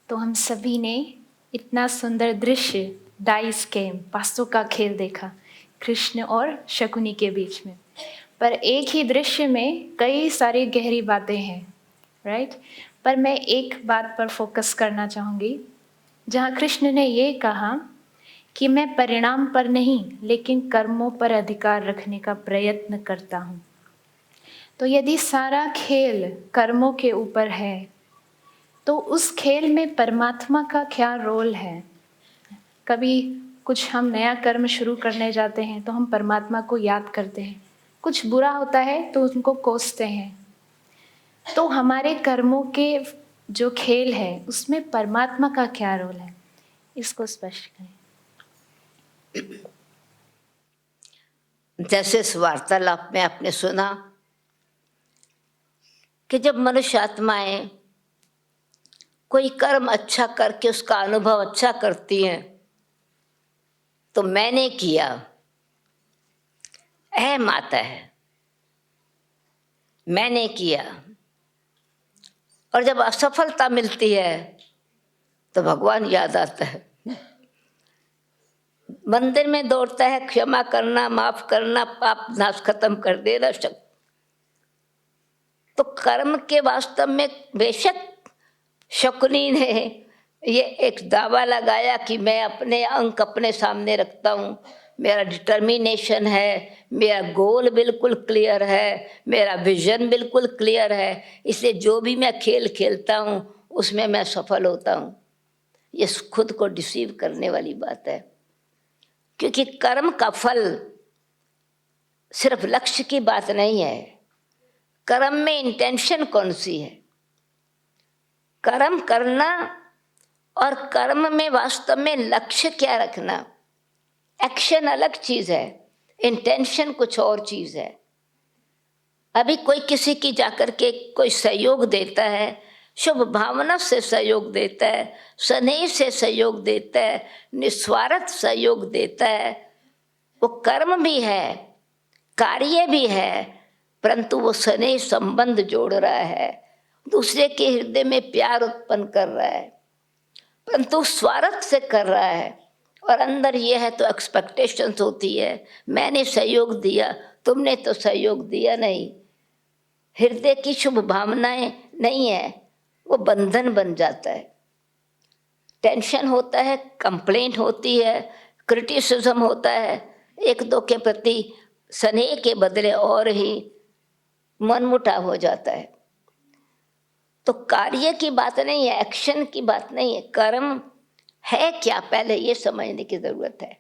तो हम सभी ने इतना सुंदर दृश्य, डाइस गेम, पासों का खेल देखा कृष्ण और शकुनी के बीच में। पर एक ही दृश्य में कई सारी गहरी बातें हैं, राइट? पर मैं एक बात पर फोकस करना चाहूँगी, जहाँ कृष्ण ने ये कहा कि मैं परिणाम पर नहीं लेकिन कर्मों पर अधिकार रखने का प्रयत्न करता हूँ। तो यदि सारा खेल कर्मों के ऊपर है तो उस खेल में परमात्मा का क्या रोल है? कभी कुछ हम नया कर्म शुरू करने जाते हैं तो हम परमात्मा को याद करते हैं, कुछ बुरा होता है तो उनको कोसते हैं। तो हमारे कर्मों के जो खेल है उसमें परमात्मा का क्या रोल है, इसको स्पष्ट करें। जैसे इस वार्तालाप में आपने सुना कि जब मनुष्य आत्माएं कोई कर्म अच्छा करके उसका अनुभव अच्छा करती हैं तो मैंने किया अहम आता है। मैंने किया, और जब असफलता मिलती है तो भगवान याद आता है। मंदिर में दौड़ता है क्षमा करना, माफ करना, पाप नाश खत्म कर देना शक्ति। तो कर्म के वास्तव में बेशक शकुनी ने ये एक दावा लगाया कि मैं अपने अंक अपने सामने रखता हूँ, मेरा डिटर्मिनेशन है, मेरा गोल बिल्कुल क्लियर है, मेरा विजन बिल्कुल क्लियर है, इसलिए जो भी मैं खेल खेलता हूँ उसमें मैं सफल होता हूँ। ये खुद को डिसीव करने वाली बात है, क्योंकि कर्म का फल सिर्फ लक्ष्य की बात नहीं है। कर्म में इंटेंशन कौन सी है? कर्म करना और कर्म में वास्तव में लक्ष्य क्या रखना, एक्शन अलग चीज है, इंटेंशन कुछ और चीज है। अभी कोई किसी की जाकर के कोई सहयोग देता है, शुभ भावना से सहयोग देता है, स्नेह से सहयोग देता है, निस्वार्थ सहयोग देता है, वो कर्म भी है, कार्य भी है, परंतु वो स्नेह संबंध जोड़ रहा है, दूसरे के हृदय में प्यार उत्पन्न कर रहा है, परंतु स्वार्थ से कर रहा है। और अंदर ये है तो एक्सपेक्टेशंस होती है, मैंने सहयोग दिया, तुमने तो सहयोग दिया नहीं, हृदय की शुभ भावनाएं नहीं है, वो बंधन बन जाता है। टेंशन होता है, कंप्लेंट होती है, क्रिटिसिज्म होता है, एक दो के प्रति स्नेह के बदले और ही मनमुटाव हो जाता है। तो कार्य की बात नहीं है, एक्शन की बात नहीं है, कर्म है क्या पहले ये समझने की जरूरत है।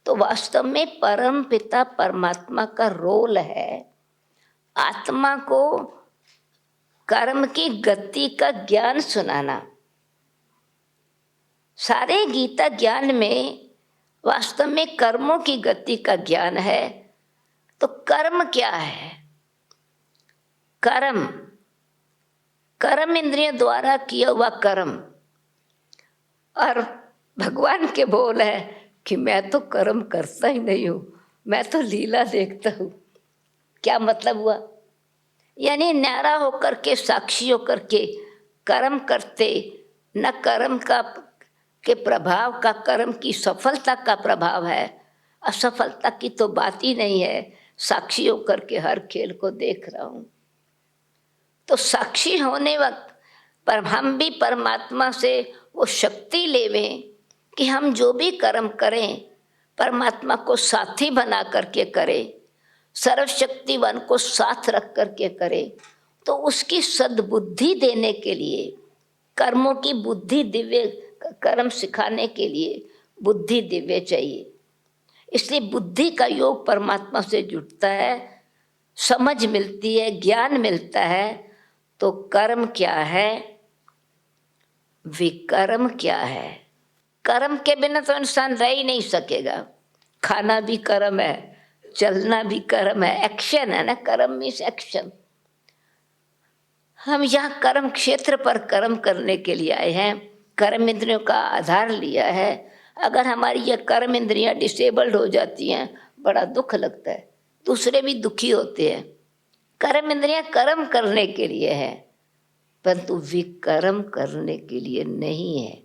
तो वास्तव में परम पिता परमात्मा का रोल है आत्मा को कर्म की गति का ज्ञान सुनाना। सारे गीता ज्ञान में वास्तव में कर्मों की गति का ज्ञान है। तो कर्म क्या है? कर्म कर्म इंद्रियों द्वारा किया हुआ कर्म। और भगवान के बोल है कि मैं तो कर्म करता ही नहीं हूँ, मैं तो लीला देखता हूँ। क्या मतलब हुआ? यानी न्यारा होकर के, साक्षी होकर के कर्म करते, न कर्म का के प्रभाव का, कर्म की सफलता का प्रभाव है, असफलता की तो बात ही नहीं है। साक्षी होकर के हर खेल को देख रहा हूँ। तो साक्षी होने वक्त पर हम भी परमात्मा से वो शक्ति लेवें कि हम जो भी कर्म करें परमात्मा को साथी बना करके करें, सर्वशक्तिवान को साथ रख करके करें। तो उसकी सद्बुद्धि देने के लिए, कर्मों की बुद्धि दिव्य, कर्म सिखाने के लिए बुद्धि दिव्य चाहिए। इसलिए बुद्धि का योग परमात्मा से जुड़ता है, समझ मिलती है, ज्ञान मिलता है। तो कर्म क्या है, विकर्म क्या है? कर्म के बिना तो इंसान रह ही नहीं सकेगा। खाना भी कर्म है, चलना भी कर्म है, एक्शन है ना, कर्म मीन्स एक्शन। हम यहाँ कर्म क्षेत्र पर कर्म करने के लिए आए हैं, कर्म इंद्रियों का आधार लिया है। अगर हमारी ये कर्म इंद्रियां डिसेबल्ड हो जाती हैं, बड़ा दुख लगता है, दूसरे भी दुखी होते हैं। कर्म इंद्रियां कर्म करने के लिए है, परंतु विकर्म करने के लिए नहीं है।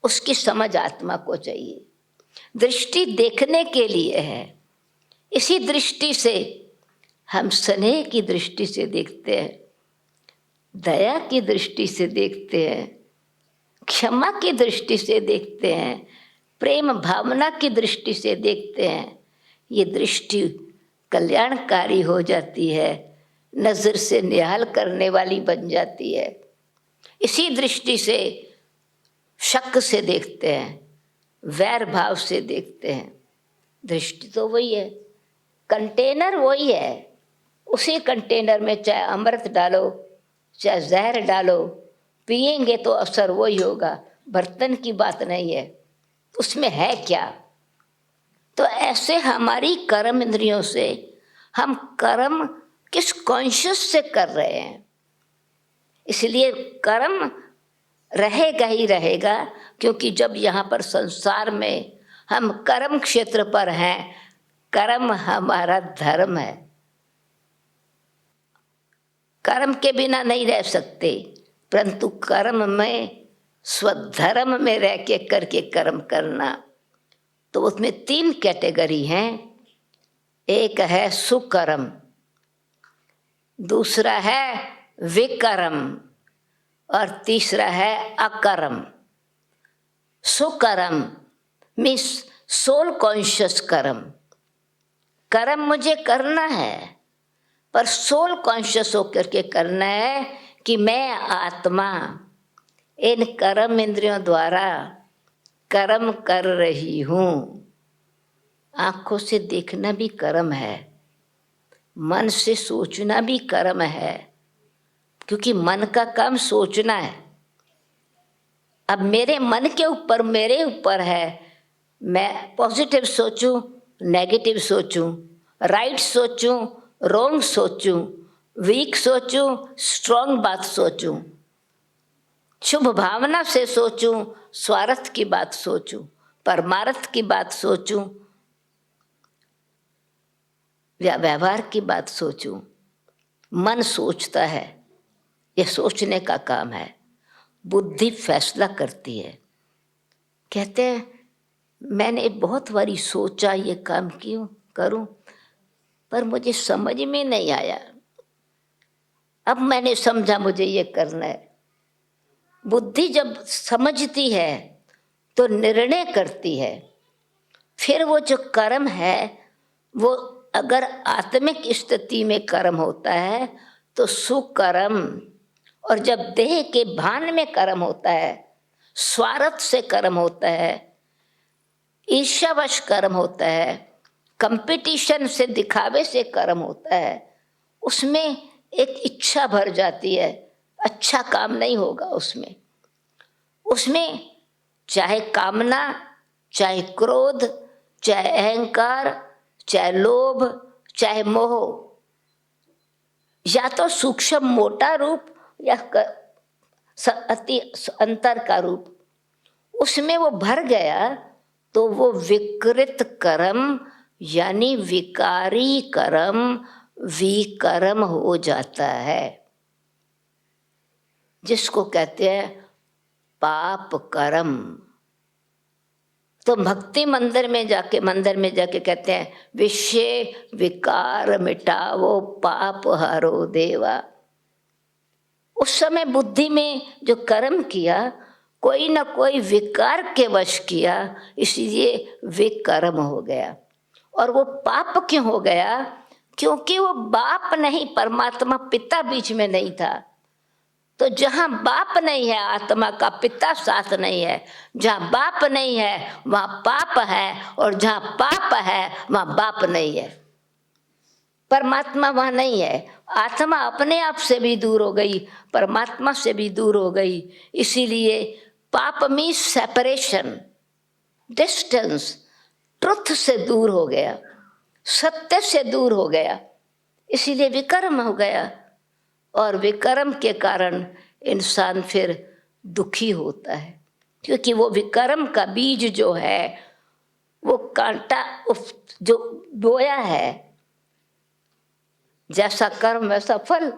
उसकी समझ आत्मा को चाहिए। दृष्टि देखने के लिए है। इसी दृष्टि से हम स्नेह की दृष्टि से देखते हैं, दया की दृष्टि से देखते हैं, क्षमा की दृष्टि से देखते हैं, प्रेम भावना की दृष्टि से देखते हैं। ये दृष्टि कल्याणकारी हो जाती है, नजर से निहाल करने वाली बन जाती है। इसी दृष्टि से शक से देखते हैं, वैर भाव से देखते हैं। दृष्टि तो वही है, कंटेनर वही है। उसी कंटेनर में चाहे अमृत डालो चाहे जहर डालो, पिएंगे तो असर वही होगा। बर्तन की बात नहीं है, उसमें है क्या। तो ऐसे हमारी कर्म इंद्रियों से हम कर्म किस कॉन्शियस से कर रहे हैं, इसलिए कर्म रहेगा ही रहेगा। क्योंकि जब यहाँ पर संसार में हम कर्म क्षेत्र पर हैं, कर्म हमारा धर्म है। कर्म के बिना नहीं रह सकते, परंतु कर्म में स्वधर्म में रह के करके कर्म करना। तो उसमें 3 कैटेगरी हैं। एक है सुकर्म, दूसरा है विकर्म और तीसरा है अकर्म। सुकर्म मीन्स सोल कॉन्शियस कर्म। कर्म मुझे करना है, पर सोल कॉन्शियस होकर के करना है कि मैं आत्मा इन कर्म इंद्रियों द्वारा कर्म कर रही हूँ। आंखों से देखना भी कर्म है, मन से सोचना भी कर्म है, क्योंकि मन का काम सोचना है। अब मेरे मन के ऊपर, मेरे ऊपर है, मैं पॉजिटिव सोचूं, नेगेटिव सोचूं, राइट सोचूं, रॉन्ग सोचूं, वीक सोचूं, स्ट्रॉन्ग बात सोचूं, शुभ भावना से सोचूं, स्वार्थ की बात सोचूं, परमार्थ की बात सोचूं या व्यवहार की बात सोचूं। मन सोचता है, यह सोचने का काम है। बुद्धि फैसला करती है। कहते हैं मैंने बहुत बारी सोचा ये काम क्यों करूं, पर मुझे समझ में नहीं आया। अब मैंने समझा मुझे ये करना है। बुद्धि जब समझती है तो निर्णय करती है। फिर वो जो कर्म है वो अगर आत्मिक स्थिति में कर्म होता है तो सुकर्म, और जब देह के भान में कर्म होता है, स्वार्थ से कर्म होता है, ईर्ष्यावश कर्म होता है, कंपटीशन से, दिखावे से कर्म होता है, उसमें एक इच्छा भर जाती है, अच्छा काम नहीं होगा उसमें। उसमें चाहे कामना, चाहे क्रोध, चाहे अहंकार, चाहे लोभ, चाहे मोह, या तो सूक्ष्म मोटा रूप या अति अंतर का रूप, उसमें वो भर गया तो वो विकृत कर्म यानी विकारी कर्म, विकर्म हो जाता है, जिसको कहते हैं पाप कर्म। तो भक्ति मंदिर में जाके कहते हैं विषय विकार मिटावो पाप हरो देवा। उस समय बुद्धि में जो कर्म किया, कोई ना कोई विकार के वश किया, इसलिए विकर्म हो गया। और वो पाप क्यों हो गया? क्योंकि वो बाप नहीं, परमात्मा पिता बीच में नहीं था। तो जहां बाप नहीं है, आत्मा का पिता साथ नहीं है, जहां बाप नहीं है वहां पाप है, और जहां पाप है वहां बाप नहीं है, परमात्मा वहां नहीं है। आत्मा अपने आप से भी दूर हो गई, परमात्मा से भी दूर हो गई। इसीलिए पाप मीन्स सेपरेशन, डिस्टेंस, ट्रुथ से दूर हो गया, सत्य से दूर हो गया, इसीलिए विकर्म हो गया। और विकर्म के कारण इंसान फिर दुखी होता है, क्योंकि वो विकर्म का बीज जो है, वो कांटा जो बोया है, जैसा कर्म वैसा फल।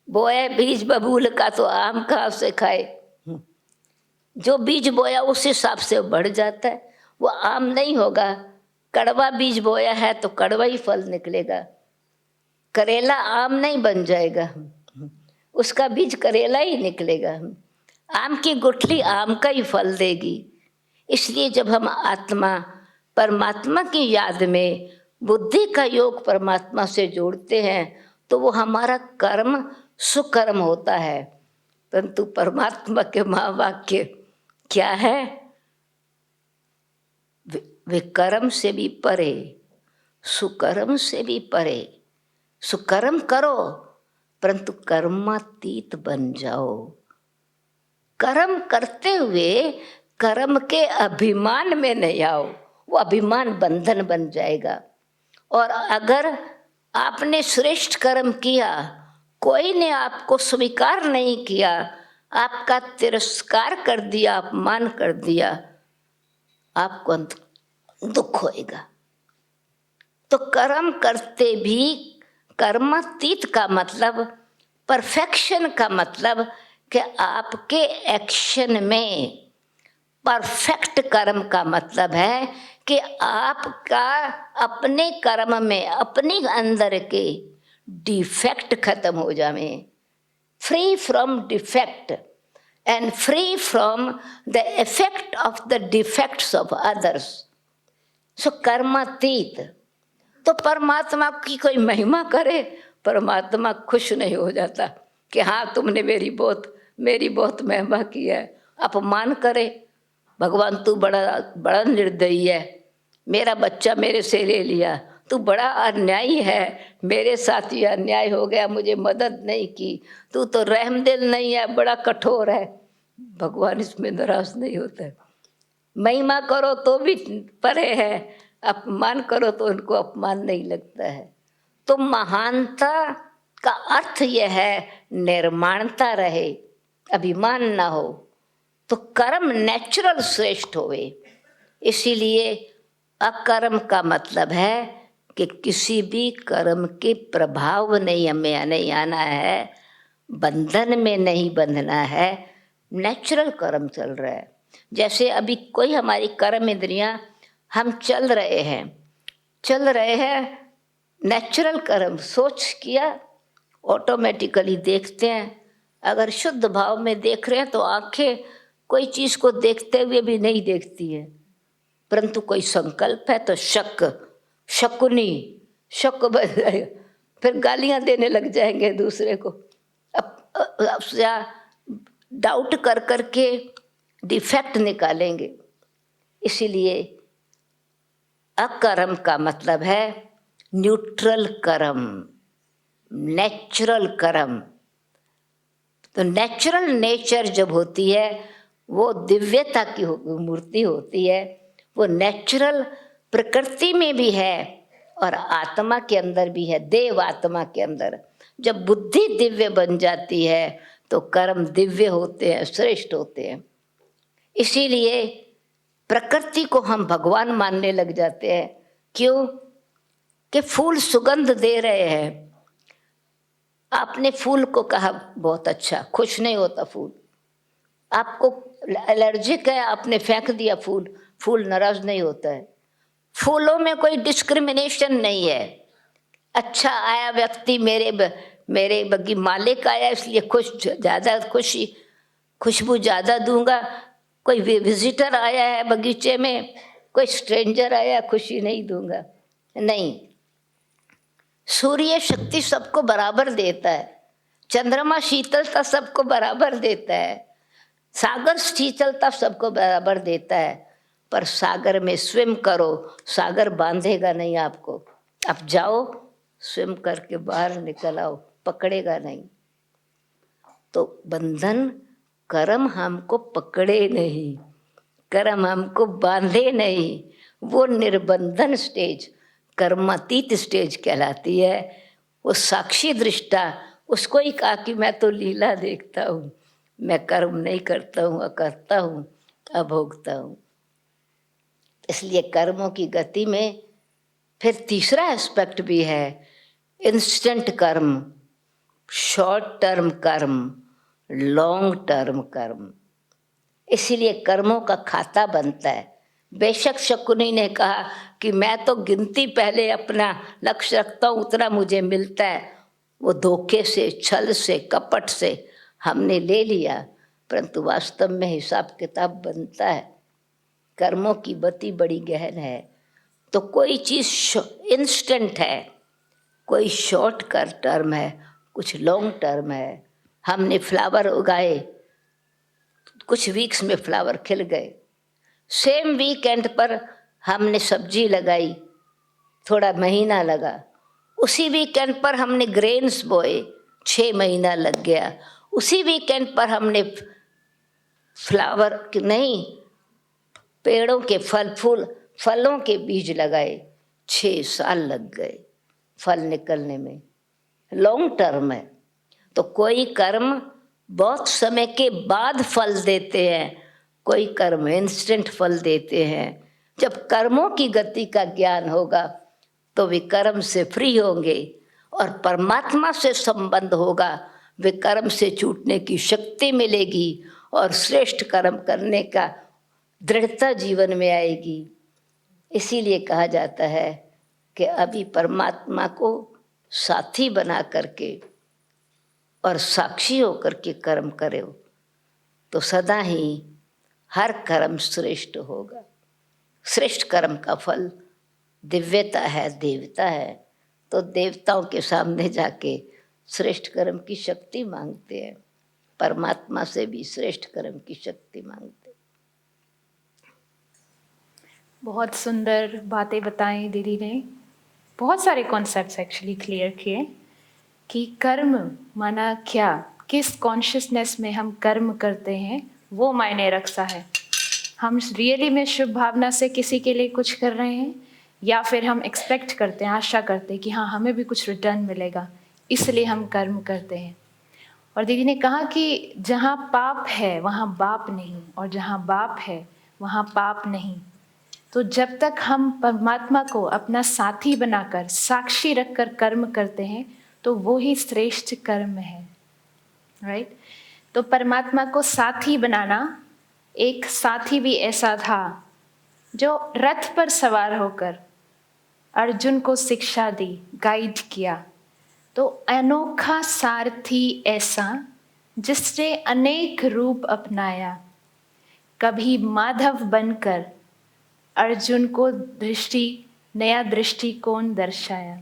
बोया बीज बबूल का तो आम कहाँ से खाए। जो बीज बोया उस हिसाब से बढ़ जाता है, वो आम नहीं होगा। कड़वा बीज बोया है तो कड़वा ही फल निकलेगा, करेला आम नहीं बन जाएगा, उसका बीज करेला ही निकलेगा। आम की गुठली आम का ही फल देगी। इसलिए जब हम आत्मा परमात्मा की याद में बुद्धि का योग परमात्मा से जोड़ते हैं तो वो हमारा कर्म सुकर्म होता है। परंतु परमात्मा के महावाक्य क्या है? विकर्म से भी परे, सुकर्म से भी परे। सुकर्म करो परंतु कर्मातीत बन जाओ। कर्म करते हुए कर्म के अभिमान में नहीं आओ, वो अभिमान बंधन बन जाएगा। और अगर आपने श्रेष्ठ कर्म किया, कोई ने आपको स्वीकार नहीं किया, आपका तिरस्कार कर दिया, अपमान कर दिया, आपको दुख होएगा। तो कर्म करते भी कर्मातीत का मतलब, परफेक्शन का मतलब कि आपके एक्शन में परफेक्ट कर्म का मतलब है कि आपका अपने कर्म में अपने अंदर के डिफेक्ट खत्म हो जावे, free from defect and free from the effect of the defects of others. So कर्मातीत। तो परमात्मा की कोई महिमा करे, परमात्मा खुश नहीं हो जाता कि हाँ तुमने मेरी बहुत महिमा की है। अपमान करे, भगवान तू बड़ा निर्दयी है, मेरा बच्चा मेरे से ले लिया, तू बड़ा अन्यायी है, मेरे साथ ये अन्याय हो गया, मुझे मदद नहीं की, तू तो रहमदिल नहीं है, बड़ा कठोर है। भगवान इसमें नाराज नहीं होता है। महिमा करो तो भी परे है, अपमान करो तो उनको अपमान नहीं लगता है। तो महानता का अर्थ यह है निर्माणता रहे, अभिमान ना हो, तो कर्म नेचुरल श्रेष्ठ होवे। इसीलिए अकर्म का मतलब है कि किसी भी कर्म के प्रभाव नहीं हमें नहीं आना है, बंधन में नहीं बंधना है, नेचुरल कर्म चल रहा है। जैसे अभी कोई हमारी कर्म इंद्रियां, हम चल रहे हैं नेचुरल कर्म, सोच किया ऑटोमेटिकली देखते हैं। अगर शुद्ध भाव में देख रहे हैं तो आंखें कोई चीज़ को देखते हुए भी नहीं देखती है, परंतु कोई संकल्प है तो शक बन जाएगा, फिर गालियां देने लग जाएंगे दूसरे को, अब डाउट कर करके डिफेक्ट निकालेंगे। इसीलिए अकर्म का मतलब है न्यूट्रल कर्म, नेचुरल कर्म। तो नेचुरल नेचर जब होती है वो दिव्यता की मूर्ति होती है, वो नेचुरल प्रकृति में भी है और आत्मा के अंदर भी है, देव आत्मा के अंदर। जब बुद्धि दिव्य बन जाती है तो कर्म दिव्य होते हैं, श्रेष्ठ होते हैं। इसीलिए प्रकृति को हम भगवान मानने लग जाते हैं। क्यों? कि फूल सुगंध दे रहे हैं। आपने फूल को कहा बहुत अच्छा, खुश नहीं होता फूल, आपको एलर्जिक है, आपने फेंक दिया फूल नाराज नहीं होता है। फूलों में कोई डिस्क्रिमिनेशन नहीं है। अच्छा आया व्यक्ति, मेरे बगी मालिक आया इसलिए ज़्यादा खुशबू ज़्यादा दूंगा, कोई विजिटर आया है बगीचे में, कोई स्ट्रेंजर आया खुशी नहीं दूंगा, नहीं। सूर्य शक्ति सबको बराबर देता है, चंद्रमा शीतलता सबको बराबर देता है, सागर शीतलता सबको बराबर देता है। पर सागर में स्विम करो, सागर बांधेगा नहीं आपको। आप जाओ स्विम करके बाहर निकल आओ, पकड़ेगा नहीं। तो बंधन, कर्म हमको पकड़े नहीं, कर्म हमको बांधे नहीं, वो निर्बंधन स्टेज कर्मातीत स्टेज कहलाती है। वो साक्षी दृष्टा, उसको ही कहा कि मैं तो लीला देखता हूँ, मैं कर्म नहीं करता हूँ, अकर्ता हूँ, अभोगता हूँ। इसलिए कर्मों की गति में फिर तीसरा एस्पेक्ट भी है, इंस्टेंट कर्म, शॉर्ट टर्म कर्म, लॉन्ग टर्म कर्म। इसीलिए कर्मों का खाता बनता है। बेशक शकुनी ने कहा कि मैं तो गिनती पहले अपना लक्ष्य रखता हूँ, उतना मुझे मिलता है। वो धोखे से, छल से, कपट से हमने ले लिया, परंतु वास्तव में हिसाब किताब बनता है। कर्मों की गति बड़ी गहन है। तो कोई चीज़ इंस्टेंट है, कोई शॉर्ट टर्म है, कुछ लॉन्ग टर्म है। हमने फ्लावर उगाए, कुछ वीक्स में फ्लावर खिल गए। सेम वीकेंड पर हमने सब्जी लगाई, थोड़ा महीना लगा। उसी वीकेंड पर हमने ग्रेन्स बोए, 6 महीना लग गया। उसी वीकेंड पर हमने फ्लावर नहीं, पेड़ों के फलों के बीज लगाए, 6 साल लग गए फल निकलने में। लॉन्ग टर्म है। तो कोई कर्म बहुत समय के बाद फल देते हैं, कोई कर्म इंस्टेंट फल देते हैं। जब कर्मों की गति का ज्ञान होगा तो वे कर्म से फ्री होंगे और परमात्मा से संबंध होगा, वे कर्म से छूटने की शक्ति मिलेगी और श्रेष्ठ कर्म करने का दृढ़ता जीवन में आएगी। इसीलिए कहा जाता है कि अभी परमात्मा को साथी बना करके और साक्षी होकर के कर्म करो तो सदा ही हर कर्म श्रेष्ठ होगा। श्रेष्ठ कर्म का फल दिव्यता है, देवता है। तो देवताओं के सामने जाके श्रेष्ठ कर्म की शक्ति मांगते हैं, परमात्मा से भी श्रेष्ठ कर्म की शक्ति मांगते हैं। बहुत सुंदर बातें बताई दीदी ने, बहुत सारे कॉन्सेप्ट्स एक्चुअली क्लियर किए कि कर्म माना क्या, किस कॉन्शियसनेस में हम कर्म करते हैं वो मायने रखता है। हम रियली में शुभ भावना से किसी के लिए कुछ कर रहे हैं या फिर हम एक्सपेक्ट करते हैं, आशा करते हैं कि हाँ हमें भी कुछ रिटर्न मिलेगा, इसलिए हम कर्म करते हैं। और दीदी ने कहा कि जहाँ पाप है वहाँ बाप नहीं, और जहाँ बाप है वहाँ पाप नहीं। तो जब तक हम परमात्मा को अपना साथी बनाकर, साक्षी रखकर कर्म करते हैं तो वो ही श्रेष्ठ कर्म है, राइट। तो परमात्मा को साथी बनाना, एक साथी भी ऐसा था जो रथ पर सवार होकर अर्जुन को शिक्षा दी, गाइड किया। तो अनोखा सारथी ऐसा जिसने अनेक रूप अपनाया, कभी माधव बनकर अर्जुन को नया दृष्टिकोण दर्शाया।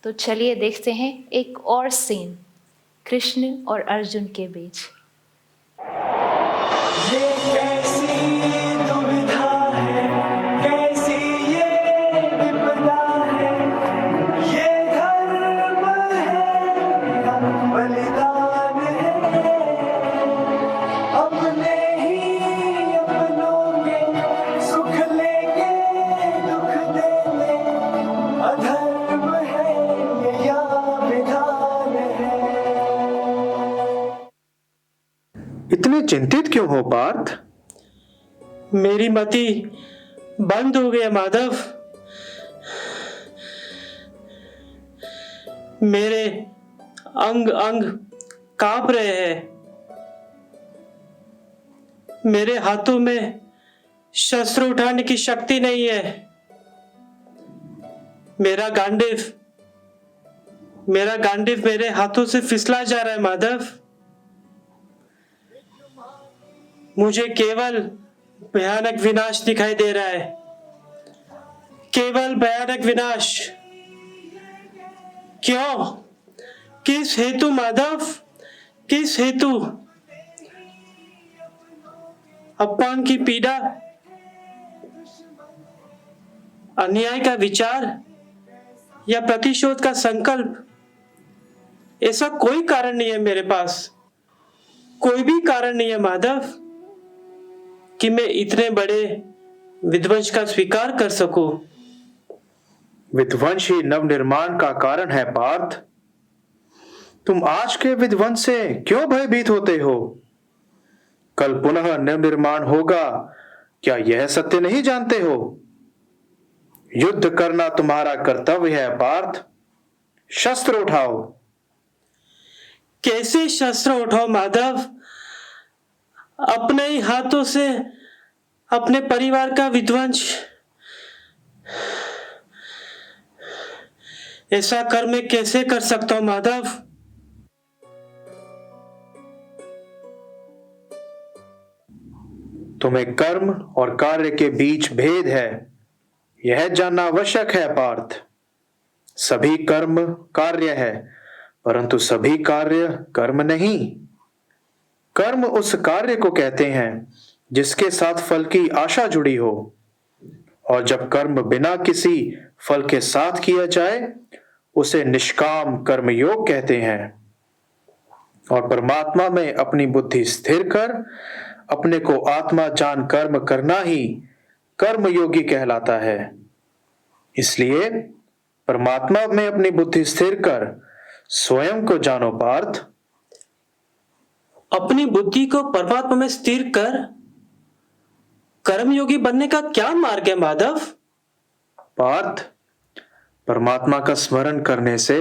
तो चलिए देखते हैं एक और सीन कृष्ण और अर्जुन के बीच। ये कैसी दुविधा है, कैसी ये विपदा है, ये धर्म है या बलिदान है, अपने ही अपनों में सुख लेके दुख देने, अधर्म है ये या विधान है। इतने चिंतित क्यों हो पार्थ? मेरी मति बंद हो गई माधव। मेरे अंग अंग कांप रहे हैं। मेरे हाथों में शस्त्र उठाने की शक्ति नहीं है। मेरा गांडीव मेरे हाथों से फिसला जा रहा है माधव। मुझे केवल भयानक विनाश दिखाई दे रहा है, केवल भयानक विनाश। क्यों? किस हेतु माधव? किस हेतु? अपमान की पीड़ा, अन्याय का विचार या प्रतिशोध का संकल्प? ऐसा कोई कारण नहीं है मेरे पास, कोई भी कारण नहीं है माधव कि मैं इतने बड़े विध्वंस का स्वीकार कर सकूं। विध्वंस ही नवनिर्माण का कारण है पार्थ। तुम आज के विध्वंस से क्यों भयभीत होते हो? कल पुनः नवनिर्माण होगा, क्या यह सत्य नहीं जानते हो? युद्ध करना तुम्हारा कर्तव्य है पार्थ। शस्त्र उठाओ। कैसे शस्त्र उठाओ माधव? अपने ही हाथों से अपने परिवार का विध्वंस, ऐसा कर मैं कैसे कर सकता हूं माधव? तुम्हें कर्म और कार्य के बीच भेद है, यह जानना आवश्यक है पार्थ। सभी कर्म कार्य है, परंतु सभी कार्य कर्म नहीं। कर्म उस कार्य को कहते हैं जिसके साथ फल की आशा जुड़ी हो, और जब कर्म बिना किसी फल के साथ किया जाए उसे निष्काम कर्मयोग कहते हैं। और परमात्मा में अपनी बुद्धि स्थिर कर अपने को आत्मा जान कर्म करना ही कर्मयोगी कहलाता है। इसलिए परमात्मा में अपनी बुद्धि स्थिर कर स्वयं को जानो पार्थ। अपनी बुद्धि को परमात्मा में स्थिर कर कर्मयोगी बनने का क्या मार्ग है माधव? पार्थ, परमात्मा का स्मरण करने से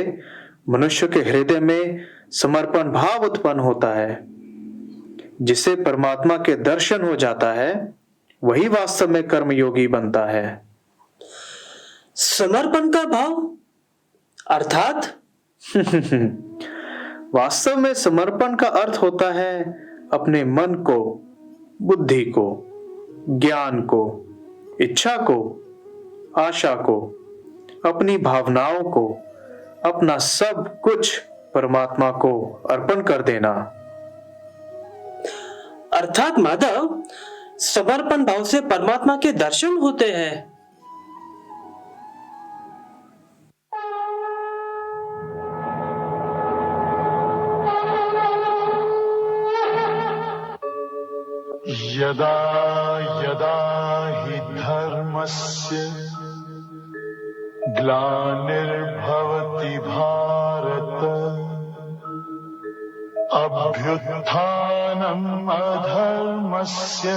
मनुष्य के हृदय में समर्पण भाव उत्पन्न होता है, जिसे परमात्मा के दर्शन हो जाता है। वही वास्तव में कर्मयोगी बनता है। समर्पण का भाव अर्थात? वास्तव में समर्पण का अर्थ होता है अपने मन को, बुद्धि को, ज्ञान को, इच्छा को, आशा को, अपनी भावनाओं को, अपना सब कुछ परमात्मा को अर्पण कर देना। अर्थात माधव, समर्पण भाव से परमात्मा के दर्शन होते हैं। यदा यदा हि धर्मस्य ग्लानिर्भवति भारत अभ्युत्थानम् अधर्मस्य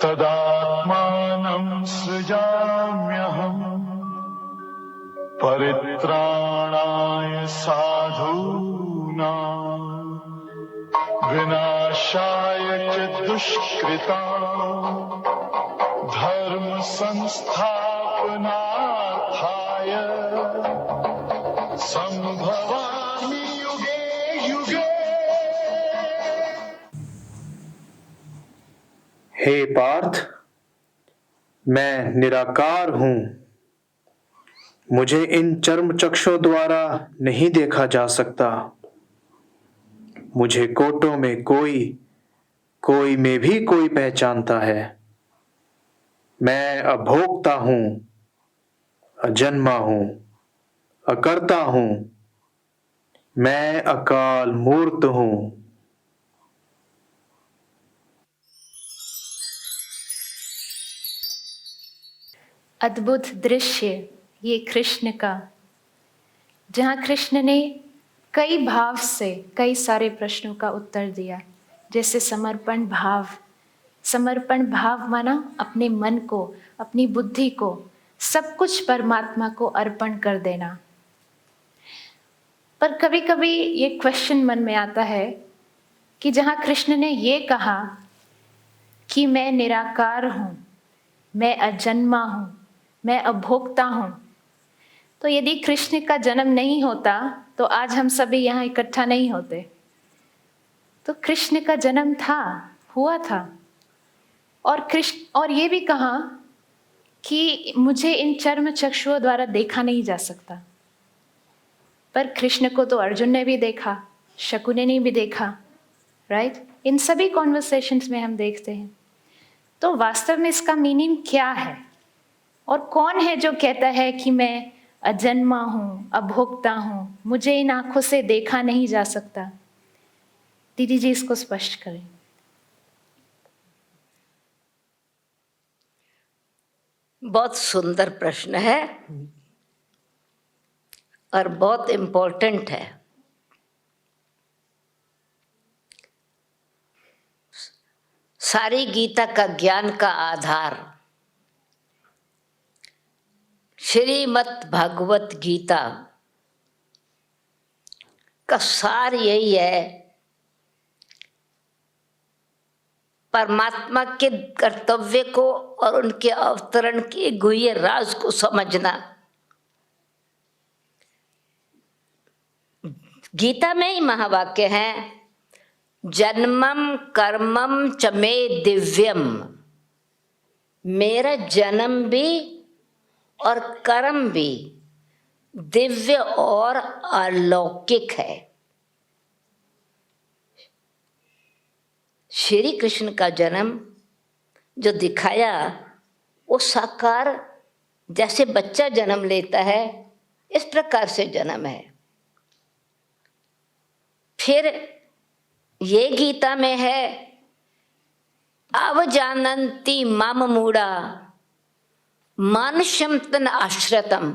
तदात्मानं सृजाम्यहम् परित्राणाय साधूनां विनाशाय च दुष्कृतां धर्म संस्थापनार्थाय संभवामि युगे युगे। हे पार्थ, मैं निराकार हूं। मुझे इन चर्म चक्षुओं द्वारा नहीं देखा जा सकता। मुझे कोटों में कोई, कोई में भी कोई पहचानता है। मैं अभोक्ता हूं, अजन्मा हूं, अकर्ता हूं। मैं अकाल मूर्त हूं। अद्भुत दृश्य ये कृष्ण का, जहाँ कृष्ण ने कई भाव से कई सारे प्रश्नों का उत्तर दिया। जैसे समर्पण भाव, समर्पण भाव माना अपने मन को, अपनी बुद्धि को, सब कुछ परमात्मा को अर्पण कर देना। पर कभी कभी ये क्वेश्चन मन में आता है कि जहाँ कृष्ण ने ये कहा कि मैं निराकार हूँ, मैं अजन्मा हूँ, मैं अभोक्ता हूँ, तो यदि कृष्ण का जन्म नहीं होता तो आज हम सभी यहाँ इकट्ठा नहीं होते। तो कृष्ण का जन्म था, हुआ था, और कृष्ण और ये भी कहा कि मुझे इन चर्म चक्षुओं द्वारा देखा नहीं जा सकता। पर कृष्ण को तो अर्जुन ने भी देखा, शकुनी ने भी देखा, राइट? इन सभी कॉन्वर्सेशंस में हम देखते हैं। तो वास्तव में इसका मीनिंग क्या है, और कौन है जो कहता है कि मैं अजन्मा हूँ, अभोक्ता हूँ, मुझे इन आंखों से देखा नहीं जा सकता? दीदी जी इसको स्पष्ट करें। बहुत सुंदर प्रश्न है और बहुत इम्पोर्टेंट है। सारी गीता का ज्ञान का आधार श्रीमद् भागवत गीता का सार यही है, परमात्मा के कर्तव्य को और उनके अवतरण के गुह्य राज को समझना। गीता में ही महावाक्य है, जन्मम कर्मम च मे दिव्यम। मेरा जन्म भी और कर्म भी दिव्य और अलौकिक है। श्री कृष्ण का जन्म जो दिखाया वो साकार, जैसे बच्चा जन्म लेता है इस प्रकार से जन्म है। फिर ये गीता में है, अवजानन्ति मम मूढ़ा मानुष्यम तन आश्रितम।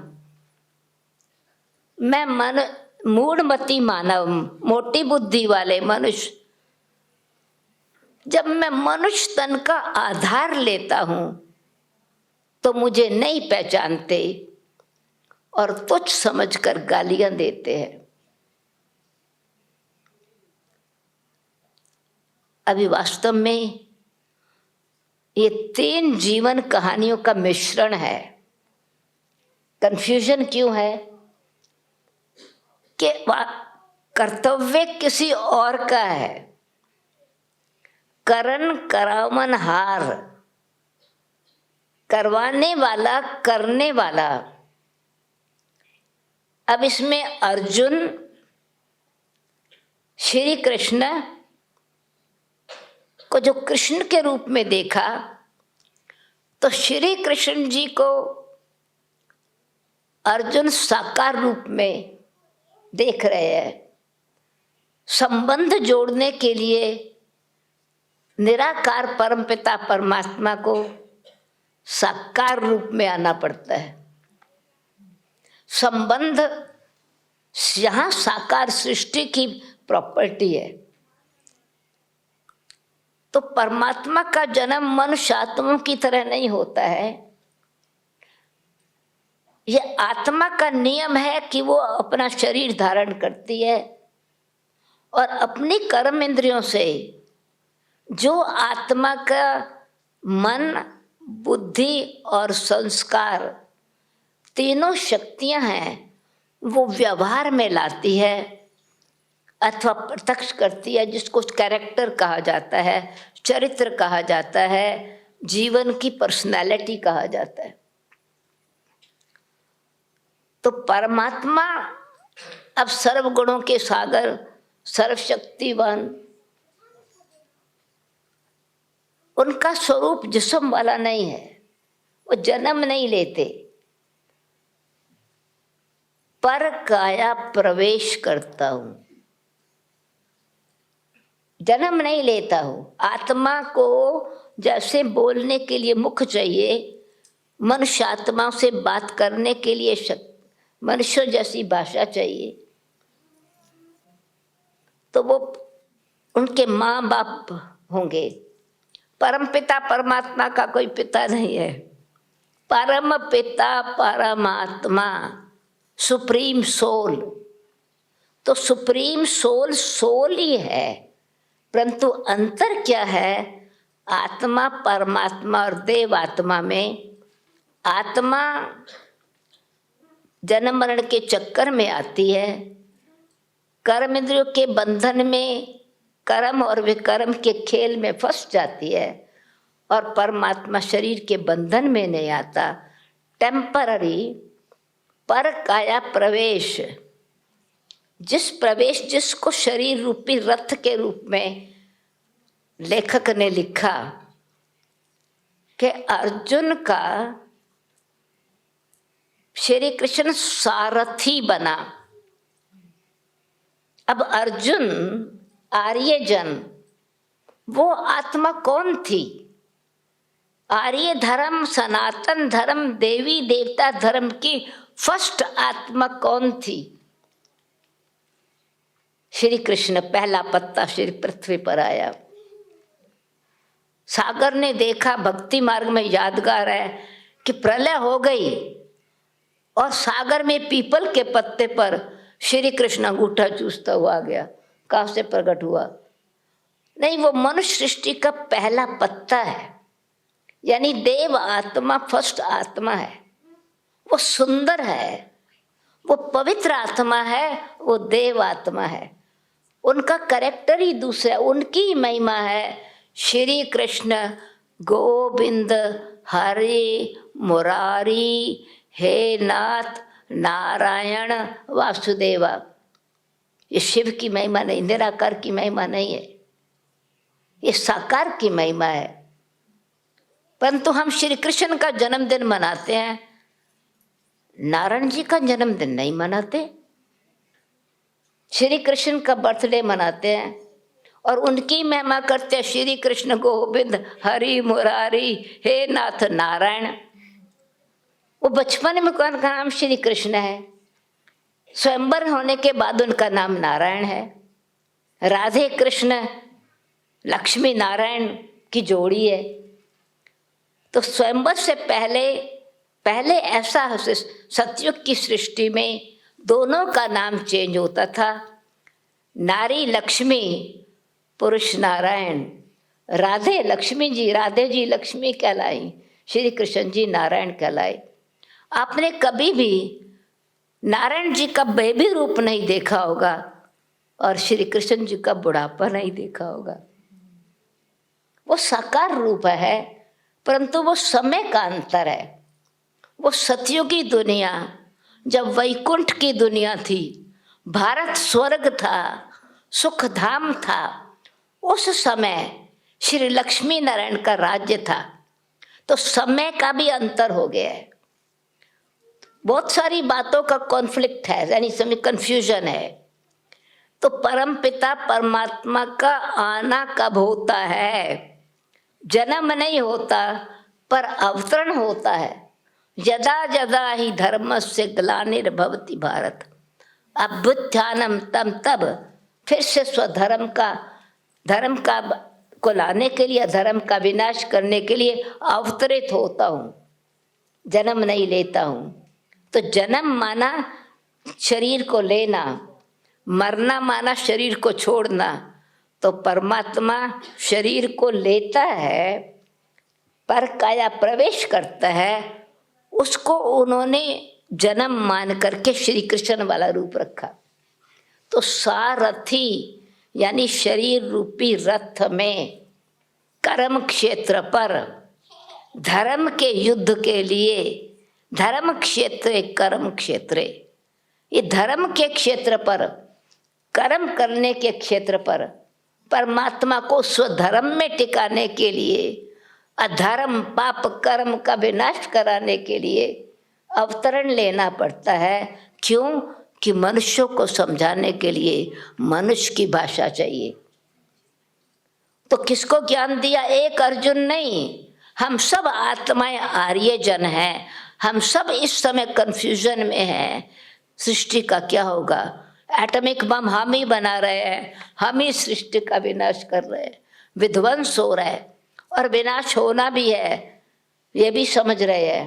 मैं मूढ़मती मानव, मोटी बुद्धि वाले मनुष्य, जब मैं मनुष्य तन का आधार लेता हूं तो मुझे नहीं पहचानते, और तुच्छ समझकर गालियां देते हैं। अभी वास्तव में ये 3 जीवन कहानियों का मिश्रण है। कंफ्यूजन क्यों है कि कर्तव्य किसी और का है, करन करावन हार, करवाने वाला करने वाला। अब इसमें अर्जुन श्री कृष्ण को जो कृष्ण के रूप में देखा, तो श्री कृष्ण जी को अर्जुन साकार रूप में देख रहे हैं। संबंध जोड़ने के लिए निराकार परमपिता परमात्मा को साकार रूप में आना पड़ता है। संबंध यहाँ साकार सृष्टि की प्रॉपर्टी है। तो परमात्मा का जन्म मनुष्य आत्माओं की तरह नहीं होता है। यह आत्मा का नियम है कि वो अपना शरीर धारण करती है और अपनी कर्म इंद्रियों से जो आत्मा का मन, बुद्धि और संस्कार तीनों शक्तियां हैं वो व्यवहार में लाती है अथवा प्रत्यक्ष करती है, जिसको कैरेक्टर कहा जाता है, चरित्र कहा जाता है, जीवन की पर्सनैलिटी कहा जाता है। तो परमात्मा अब सर्वगुणों के सागर, सर्वशक्तिवान, उनका स्वरूप जिस्म वाला नहीं है, वो जन्म नहीं लेते, पर काया प्रवेश करता हूं, जन्म नहीं लेता हूं। आत्मा को जैसे बोलने के लिए मुख चाहिए, मनुष्य आत्माओं से बात करने के लिए मनुष्य जैसी भाषा चाहिए, तो वो उनके माँ बाप होंगे। परम पिता परमात्मा का कोई पिता नहीं है। परम पिता परमात्मा, सुप्रीम सोल, तो सुप्रीम सोल सोल ही है, परंतु अंतर क्या है? आत्मा परमात्मा और देव आत्मा में आत्मा जन्म मरण के चक्कर में आती है, कर्म इंद्रियों के बंधन में, कर्म और विकर्म के खेल में फंस जाती है, और परमात्मा शरीर के बंधन में नहीं आता। टेम्पररी पर काया प्रवेश, जिसको शरीर रूपी रथ के रूप में लेखक ने लिखा कि अर्जुन का श्री कृष्ण सारथी बना। अब अर्जुन आर्यजन, वो आत्मा कौन थी? आर्य धर्म, सनातन धर्म, देवी देवता धर्म की फर्स्ट आत्मा कौन थी? श्री कृष्ण पहला पत्ता श्री पृथ्वी पर आया। सागर ने देखा, भक्ति मार्ग में यादगार है कि प्रलय हो गई और सागर में पीपल के पत्ते पर श्री कृष्ण अंगूठा चूसता हुआ आ गया। कहाँ से प्रकट हुआ? नहीं, वो मनुष्य सृष्टि का पहला पत्ता है, यानी देव आत्मा फर्स्ट आत्मा है। वो सुंदर है, वो पवित्र आत्मा है, वो देव आत्मा है। उनका कैरेक्टर ही दूसरा, उनकी महिमा है। श्री कृष्ण गोविंद हरि मुरारी हे नाथ नारायण वासुदेवा। ये शिव की महिमा नहीं, निराकार की महिमा नहीं है, ये साकार की महिमा है। परंतु हम श्री कृष्ण का जन्मदिन मनाते हैं, नारायण जी का जन्मदिन नहीं मनाते। श्री कृष्ण का बर्थडे मनाते हैं और उनकी महिमा करते हैं, श्री कृष्ण गोविंद हरि मुरारी हे नाथ नारायण। वो बचपन में कौन का नाम श्री कृष्ण है, स्वयंवर होने के बाद उनका नाम नारायण है। राधे कृष्ण लक्ष्मी नारायण की जोड़ी है। तो स्वयंवर से पहले पहले ऐसा सतयुग की सृष्टि में दोनों का नाम चेंज होता था। नारी लक्ष्मी, पुरुष नारायण। राधे लक्ष्मी जी, राधे जी लक्ष्मी कहलाई, श्री कृष्ण जी नारायण कहलाए। आपने कभी भी नारायण जी का बेबी रूप नहीं देखा होगा और श्री कृष्ण जी का बुढ़ापा नहीं देखा होगा। वो साकार रूप है, परंतु वो समय का अंतर है। वो सतयुगी दुनिया, जब वैकुंठ की दुनिया थी, भारत स्वर्ग था, सुख धाम था, उस समय श्री लक्ष्मी नारायण का राज्य था। तो समय का भी अंतर हो गया है। बहुत सारी बातों का कॉन्फ्लिक्ट है, यानी समय कंफ्यूजन है। तो परम पिता परमात्मा का आना कब होता है? जन्म नहीं होता, पर अवतरण होता है। यदा यदा ही धर्मस्य ग्लानिर्भवति भारत, अभ्युत्थानम तम तब, फिर से स्वधर्म का, धर्म का को लाने के लिए, धर्म का विनाश करने के लिए अवतरित होता हूँ, जन्म नहीं लेता हूँ। तो जन्म माना शरीर को लेना, मरना माना शरीर को छोड़ना। तो परमात्मा शरीर को लेता है, पर काया प्रवेश करता है, उसको उन्होंने जन्म मान करके श्री कृष्ण वाला रूप रखा। तो सारथी यानी शरीर रूपी रथ में कर्म क्षेत्र पर धर्म के युद्ध के लिए, धर्म क्षेत्र कर्म क्षेत्र, ये धर्म के क्षेत्र पर, कर्म करने के क्षेत्र पर परमात्मा को स्वधर्म में टिकाने के लिए, अधर्म पाप कर्म का विनाश कराने के लिए अवतरण लेना पड़ता है। क्यों? कि मनुष्यों को समझाने के लिए मनुष्य की भाषा चाहिए। तो किसको ज्ञान दिया? एक अर्जुन नहीं, हम सब आत्माएं आर्य जन हैं। हम सब इस समय कंफ्यूजन में हैं, सृष्टि का क्या होगा। एटॉमिक बम हम ही बना रहे हैं, हम ही सृष्टि का विनाश कर रहे हैं, विध्वंस हो रहा है और विनाश होना भी है, ये भी समझ रहे हैं।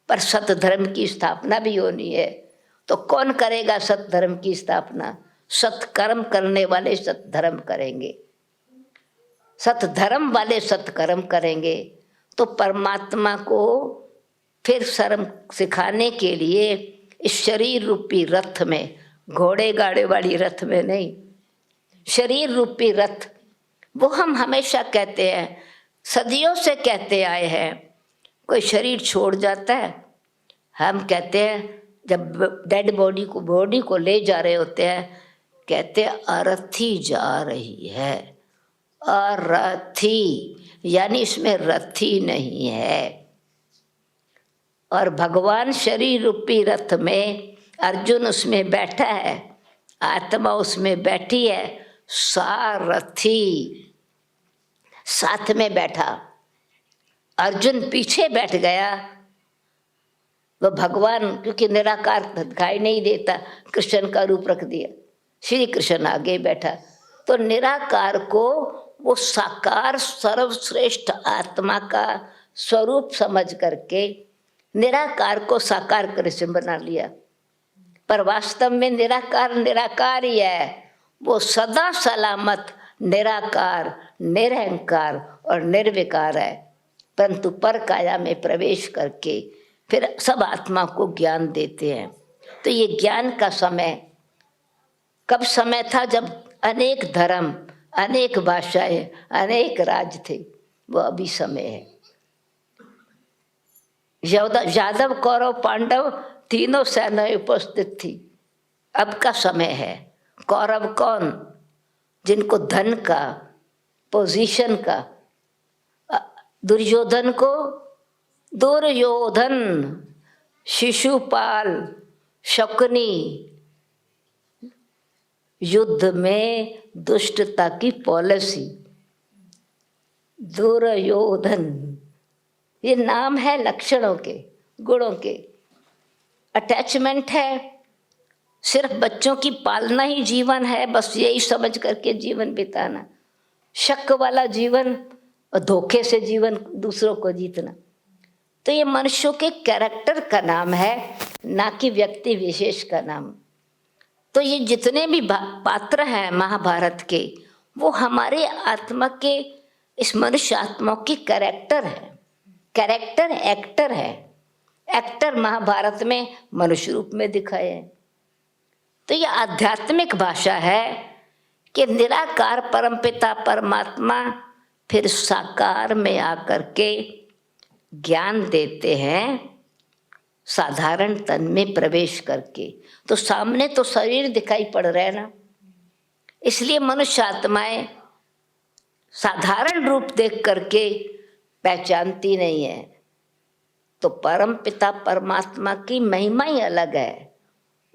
पर सत धर्म की स्थापना भी होनी है। तो कौन करेगा सत धर्म की स्थापना? सत्कर्म करने वाले सत धर्म करेंगे, सत धर्म वाले सत्कर्म करेंगे। तो परमात्मा को फिर शर्म सिखाने के लिए इस शरीर रूपी रथ में, घोड़े गाड़े वाली रथ में नहीं, शरीर रूपी रथ, वो हम हमेशा कहते हैं, सदियों से कहते आए हैं। कोई शरीर छोड़ जाता है, हम कहते हैं, जब डेड बॉडी को ले जा रहे होते हैं, कहते हैं अरथी जा रही है। अरथी यानी इसमें रथी नहीं है। और भगवान शरीर रूपी रथ में, अर्जुन उसमें बैठा है, आत्मा उसमें बैठी है, सारथी साथ में बैठा। अर्जुन पीछे बैठ गया, वह भगवान क्योंकि निराकार दिखाई नहीं देता, कृष्ण का रूप रख दिया, श्री कृष्ण आगे बैठा। तो निराकार को वो साकार सर्वश्रेष्ठ आत्मा का स्वरूप समझ करके निराकार को साकार कृष्ण बना लिया। पर वास्तव में निराकार निराकार ही है, वो सदा सलामत निराकार, निरहंकार और निर्विकार है। परंतु पर काया में प्रवेश करके फिर सब आत्मा को ज्ञान देते हैं। तो ये ज्ञान का समय कब समय था? जब अनेक धर्म, अनेक भाषाएं, अनेक राज्य थे, वो अभी समय है। यादव कौरव पांडव तीनों सेनाएं उपस्थित थी, अब का समय है। कौरव कौन? जिनको धन का, पोजीशन का, दुर्योधन को दुर्योधन, शिशुपाल, शकुनी, युद्ध में दुष्टता की पॉलिसी, दुर्योधन, ये नाम है लक्षणों के, गुणों के। अटैचमेंट है, सिर्फ बच्चों की पालना ही जीवन है, बस यही समझ करके जीवन बिताना। शक वाला जीवन और धोखे से जीवन, दूसरों को जीतना। तो ये मनुष्यों के कैरेक्टर का नाम है, ना कि व्यक्ति विशेष का नाम। तो ये जितने भी पात्र हैं महाभारत के, वो हमारे आत्मा के, इस मनुष्य आत्मा की कैरेक्टर है। कैरेक्टर एक्टर है। एक्टर महाभारत में मनुष्य रूप में दिखाए हैं। तो ये आध्यात्मिक भाषा है कि निराकार परमपिता परमात्मा फिर साकार में आकर के ज्ञान देते हैं, साधारण तन में प्रवेश करके। तो सामने तो शरीर दिखाई पड़ रहा है ना, इसलिए मनुष्य आत्माएं साधारण रूप देख करके पहचानती नहीं है। तो परम पिता परमात्मा की महिमा ही अलग है,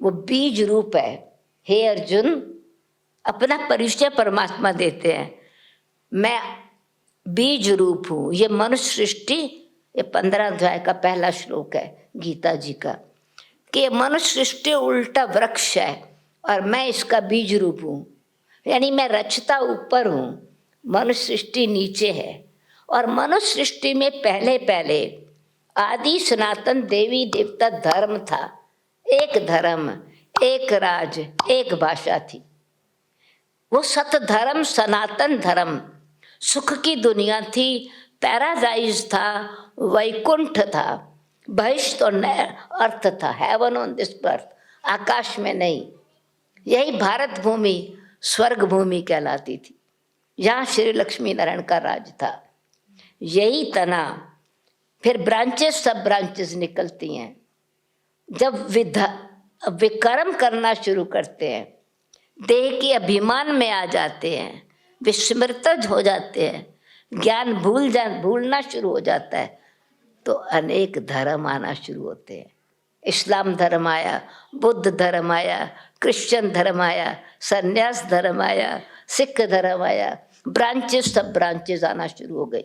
वो बीज रूप है। हे अर्जुन, अपना परिचय परमात्मा देते हैं, मैं बीज रूप हूँ। ये मनुष्य सृष्टि, ये 15 अध्याय का पहला श्लोक है गीता जी का, कि मनुष्य सृष्टि उल्टा वृक्ष है और मैं इसका बीज रूप हूँ। यानी मैं रचता ऊपर हूँ, मनुष्य सृष्टि नीचे है। और मनुष्य सृष्टि में पहले पहले आदि सनातन देवी देवता धर्म था। एक धर्म, एक राज, एक भाषा थी। वो सत धर्म, सनातन धर्म, सुख की दुनिया थी, पैराडाइज था, वैकुंठ था, बहिष्ठ और अर्थ था, हेवन ऑन दिस अर्थ, आकाश में नहीं। यही भारत भूमि स्वर्ग भूमि कहलाती थी। यहाँ श्री लक्ष्मी नारायण का राज था। यही तना फिर ब्रांचेस, सब ब्रांचेस निकलती हैं। जब विकर्म करना शुरू करते हैं, देह के अभिमान में आ जाते हैं, विस्मृत हो जाते हैं, ज्ञान भूलना शुरू हो जाता है, तो अनेक धर्म आना शुरू होते हैं। इस्लाम धर्म आया, बुद्ध धर्म आया, क्रिश्चियन धर्म आया, संन्यास धर्म आया, सिख धर्म आया, ब्रांचेस, सब ब्रांचेस आना शुरू हो गई।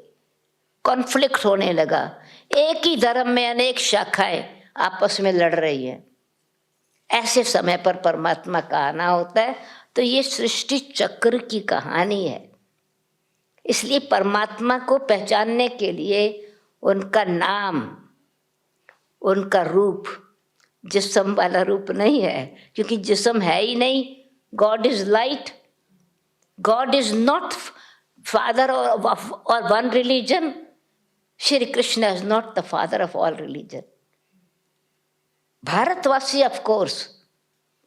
कॉन्फ्लिक्ट होने लगा। एक ही धर्म में अनेक शाखाएं आपस में लड़ रही हैं। ऐसे समय पर परमात्मा का आना होता है। तो ये सृष्टि चक्र की कहानी है। इसलिए परमात्मा को पहचानने के लिए उनका नाम, उनका रूप जिस्म वाला रूप नहीं है, क्योंकि जिस्म है ही नहीं। God is light, God is not father और one religion. Shri Krishna is not the father of all religion. भारतवासी of course,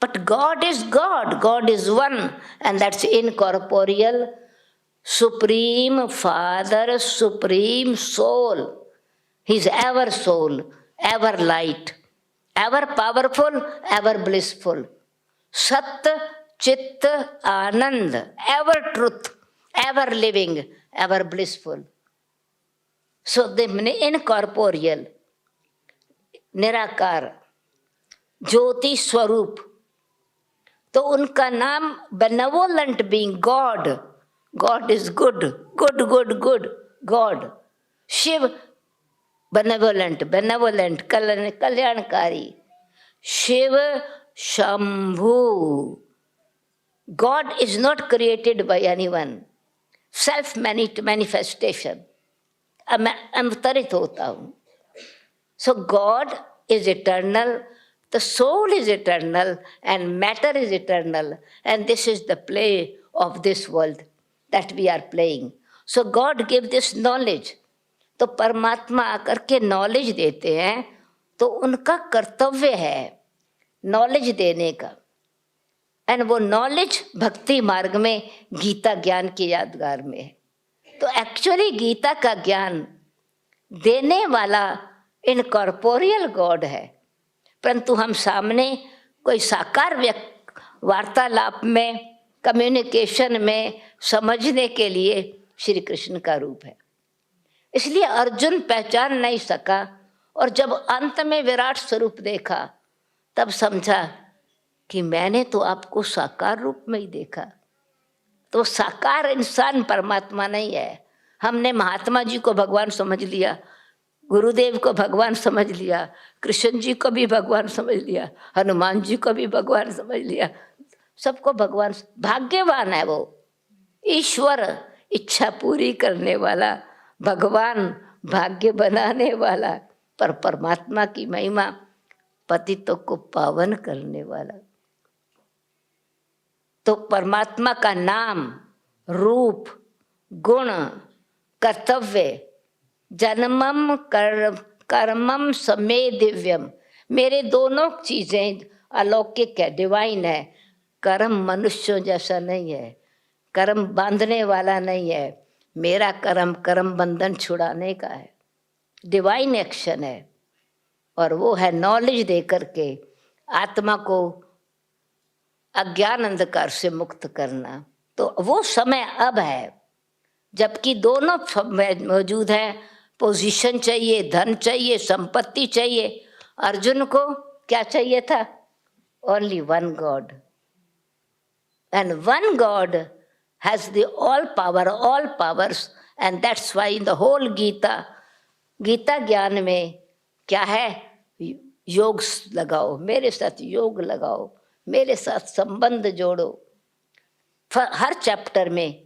but God is God. God is one, and that's incorporeal, supreme Father, supreme soul. He's ever soul, ever light, ever powerful, ever blissful. Sat, Chit, Anand, ever truth, ever living, ever blissful. So the incorporeal, निराकार, ज्योति स्वरूप, तो उनका नाम benevolent being, God. God is good, good good good God. Shiv benevolent, benevolent कल्याणकारी। Shiv Shambhu. God is not created by anyone, self manifestation, अवतरित होता हूँ। So God is eternal, the soul is eternal, and matter is eternal, and this is the play of this world that we are playing. So God gave this knowledge. तो परमात्मा आकर के नॉलेज देते हैं, तो उनका कर्तव्य है नॉलेज देने का। एंड वो नॉलेज भक्ति मार्ग में गीता ज्ञान की यादगार में है। तो एक्चुअली गीता का ज्ञान देने वाला इनकॉर्पोरियल गॉड है, परंतु हम सामने कोई साकार वार्तालाप में, कम्युनिकेशन में समझने के लिए श्री कृष्ण का रूप है। इसलिए अर्जुन पहचान नहीं सका, और जब अंत में विराट स्वरूप देखा तब समझा कि मैंने तो आपको साकार रूप में ही देखा। तो साकार इंसान परमात्मा नहीं है। हमने महात्मा जी को भगवान समझ लिया, गुरुदेव को भगवान समझ लिया, कृष्ण जी को भी भगवान समझ लिया, हनुमान जी को भी भगवान समझ लिया, सबको भगवान। भाग्यवान है वो, ईश्वर इच्छा पूरी करने वाला, भगवान भाग्य बनाने वाला, पर परमात्मा की महिमा पतितों को पावन करने वाला। तो परमात्मा का नाम, रूप, गुण, कर्तव्य, जन्मम कर्मम समय दिव्यम, मेरे दोनों चीजें अलौकिक है, डिवाइन है। कर्म मनुष्यों जैसा नहीं है, कर्म बांधने वाला नहीं है। मेरा कर्म कर्म बंधन छुड़ाने का है, डिवाइन एक्शन है। और वो है नॉलेज दे करके आत्मा को अज्ञान अंधकार से मुक्त करना। तो वो समय अब है जबकि दोनों मौजूद हैं। पोजीशन चाहिए, धन चाहिए, संपत्ति चाहिए। अर्जुन को क्या चाहिए था? Only one God, and one God has the all power, all powers, and that's why in the whole Gita ज्ञान में क्या है? योग लगाओ, मेरे साथ योग लगाओ, मेरे साथ संबंध जोड़ो। हर चैप्टर में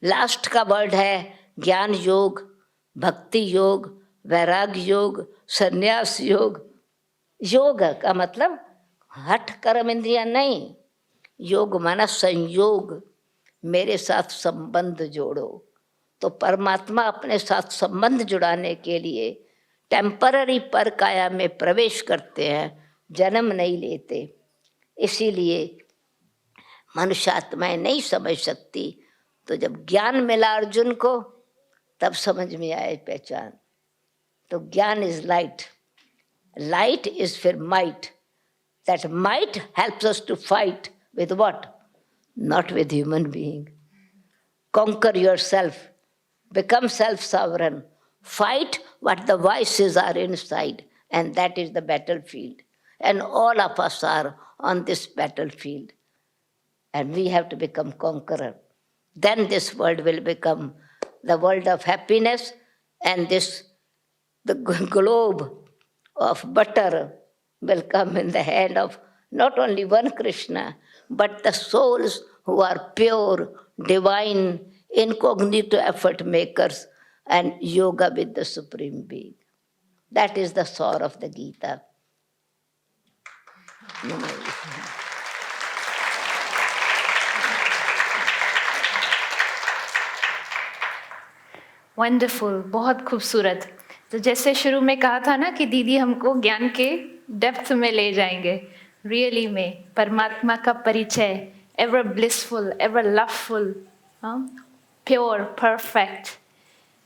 लास्ट का वर्ड है ज्ञान योग, भक्ति योग, वैराग्य योग, संन्यास योग। योग का मतलब हठ कर्म इंद्रिया नहीं, योग माना संयोग, मेरे साथ संबंध जोड़ो। तो परमात्मा अपने साथ संबंध जुड़ाने के लिए टेम्पररी पर काया में प्रवेश करते हैं, जन्म नहीं लेते। इसीलिए मनुष्य आत्माएं नहीं समझ सकती। तो जब ज्ञान मिला अर्जुन को तब समझ में आए पहचान। तो ज्ञान इज लाइट, लाइट इज फिर might, that might helps us to fight with what? Not with human being. conquer yourself, become self-sovereign, fight what the vices are inside, and that is the battlefield. And all of us are on this battlefield, and we have to become conqueror. Then this world will become the world of happiness, and the globe of butter will come in the hand of not only one Krishna, but the souls who are pure, divine, incognito effort makers, and yoga with the Supreme Being. That is the soul of the Gita. Wonderful, बहुत खूबसूरत। तो जैसे शुरू में कहा था ना कि दीदी हमको ज्ञान के डेप्थ में ले जाएंगे, रियली में परमात्मा का परिचय, ever blissful, ever loveful, pure, perfect.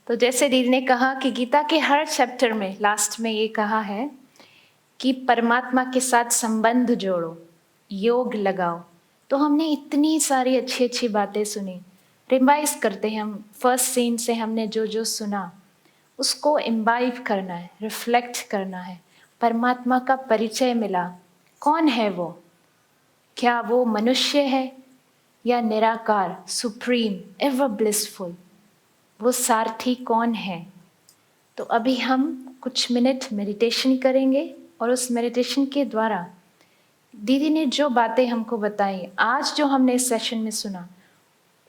तो जैसे दीदी ने कहा कि गीता के हर चैप्टर में लास्ट में ये कहा है कि परमात्मा के साथ संबंध जोड़ो, योग लगाओ। तो हमने इतनी सारी अच्छी अच्छी बातें सुनी, रिवाइज करते हैं हम। फर्स्ट सीन से हमने जो जो सुना उसको इम्बाइब करना है, रिफ्लेक्ट करना है। परमात्मा का परिचय मिला, कौन है वो? क्या वो मनुष्य है या निराकार, सुप्रीम, एवर ब्लिसफुल? वो सारथी कौन है? तो अभी हम कुछ मिनट मेडिटेशन करेंगे और उस मेडिटेशन के द्वारा दीदी ने जो बातें हमको बताई, आज जो हमने इस सेशन में सुना,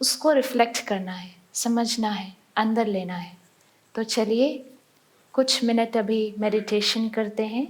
उसको रिफ्लेक्ट करना है, समझना है, अंदर लेना है। तो चलिए कुछ मिनट अभी मेडिटेशन करते हैं।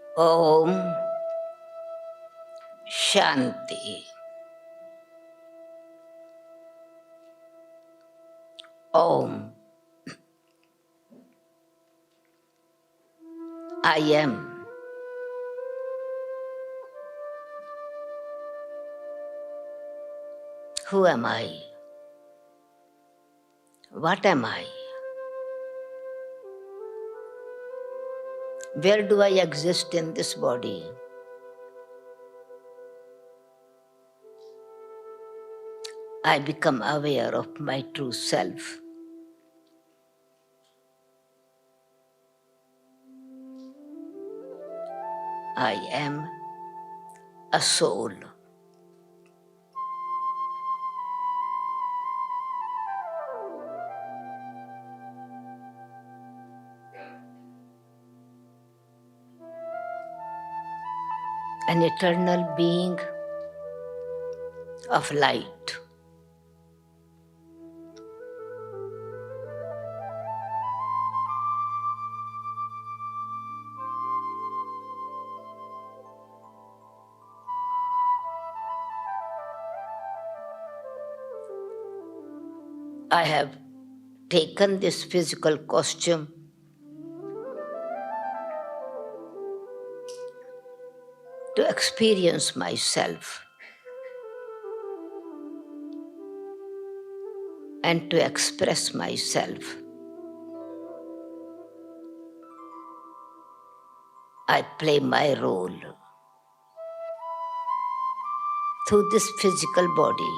Om Shanti. Om I am. Who am I? What am I? Where do I exist in this body? I become aware of my true self. I am a soul. An eternal being of light. I have taken this physical costume to experience myself and to express myself. I play my role through this physical body.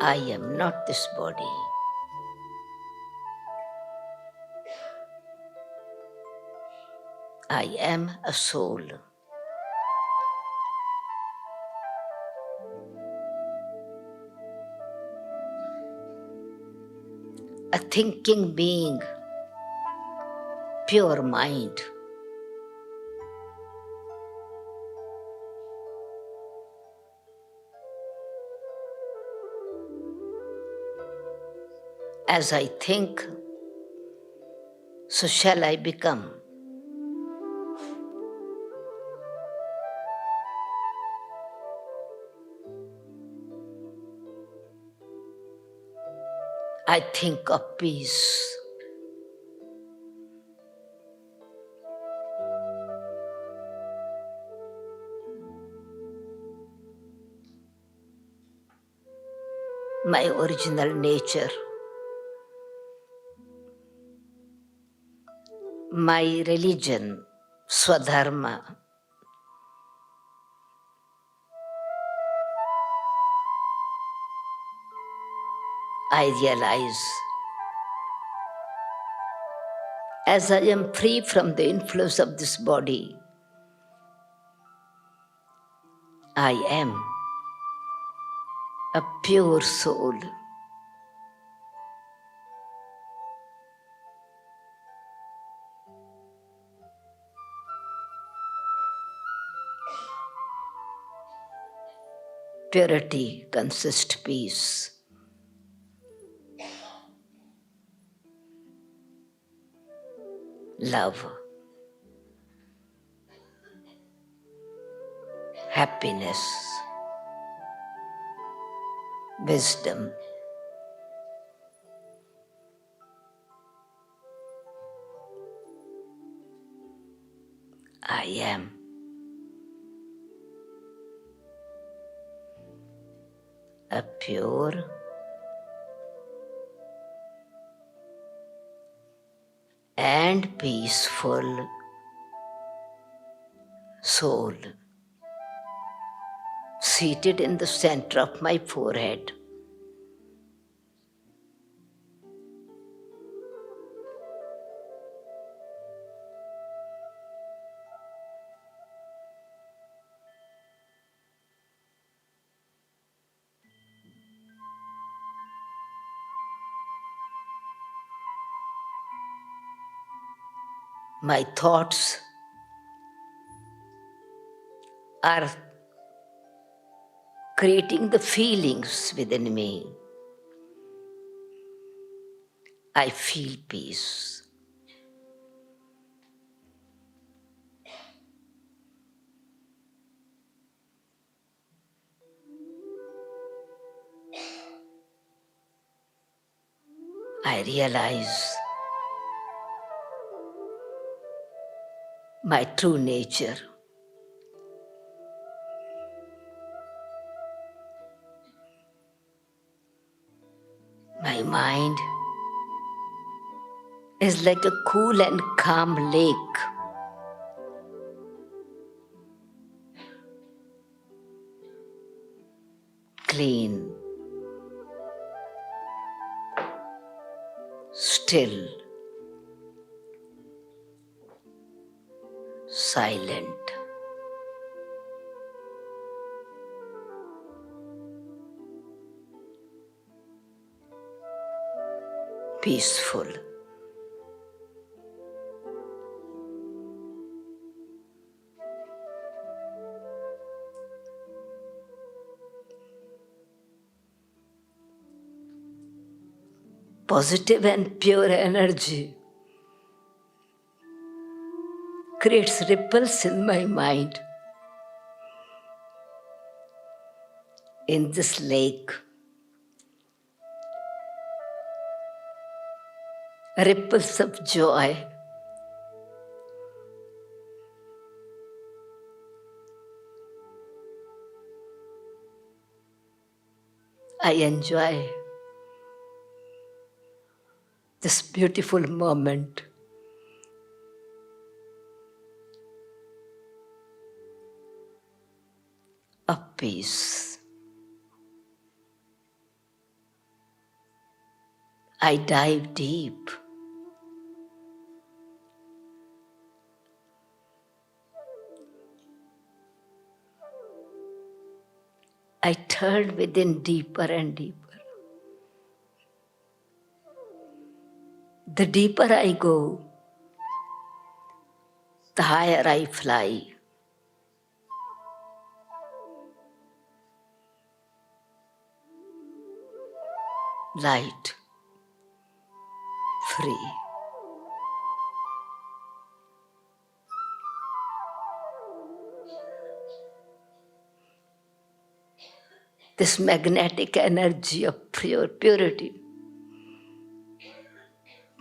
I am not this body. I am a soul. A thinking being, pure mind. As I think, so shall I become. I think of peace. My original nature, my religion, Swadharma, I realize as I am free from the influence of this body, I am a pure soul. Purity consists peace. Love, happiness, wisdom. I am a pure and peaceful soul, seated in the center of my forehead. My thoughts are creating the feelings within me. I feel peace. I realize my true nature. mind is like a cool and calm lake. Clean, still, silent. Peaceful. Positive and pure energy creates ripples in my mind. In this lake, ripples of joy. I enjoy this beautiful moment. Of peace. I dive deep. I turn within deeper and deeper. The deeper I go, the higher I fly. Light, free. This magnetic energy of purity,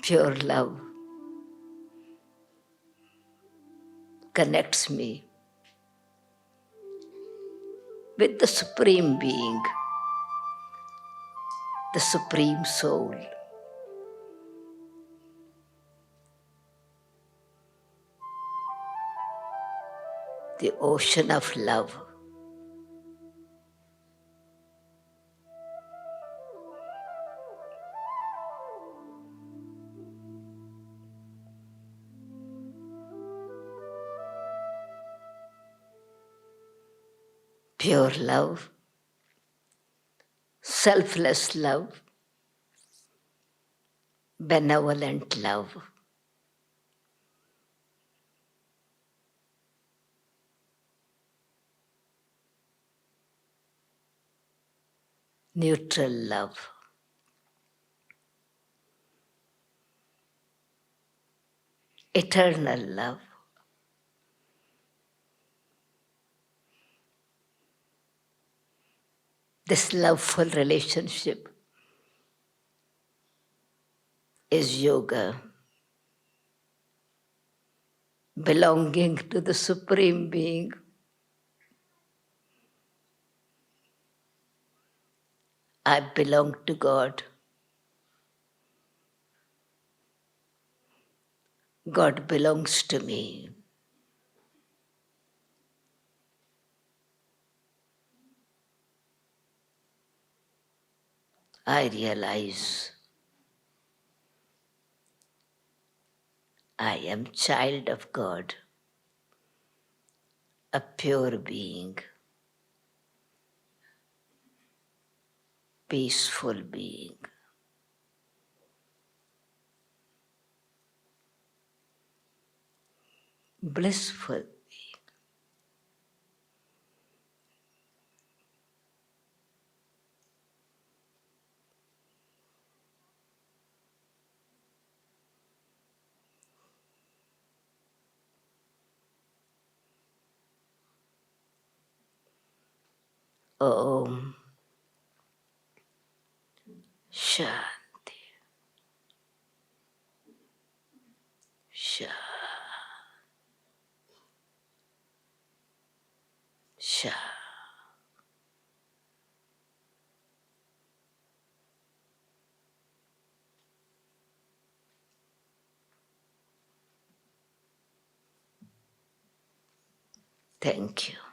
pure love, connects me with the Supreme Being, the Supreme Soul. The ocean of love. Pure love, selfless love, benevolent love. Neutral love. Eternal love. This loveful relationship is yoga, belonging to the Supreme Being. I belong to God. God belongs to me. I realize I am child of God, a pure being, peaceful being. Blissful. Om Shanti. Shanti. Shanti. Thank you.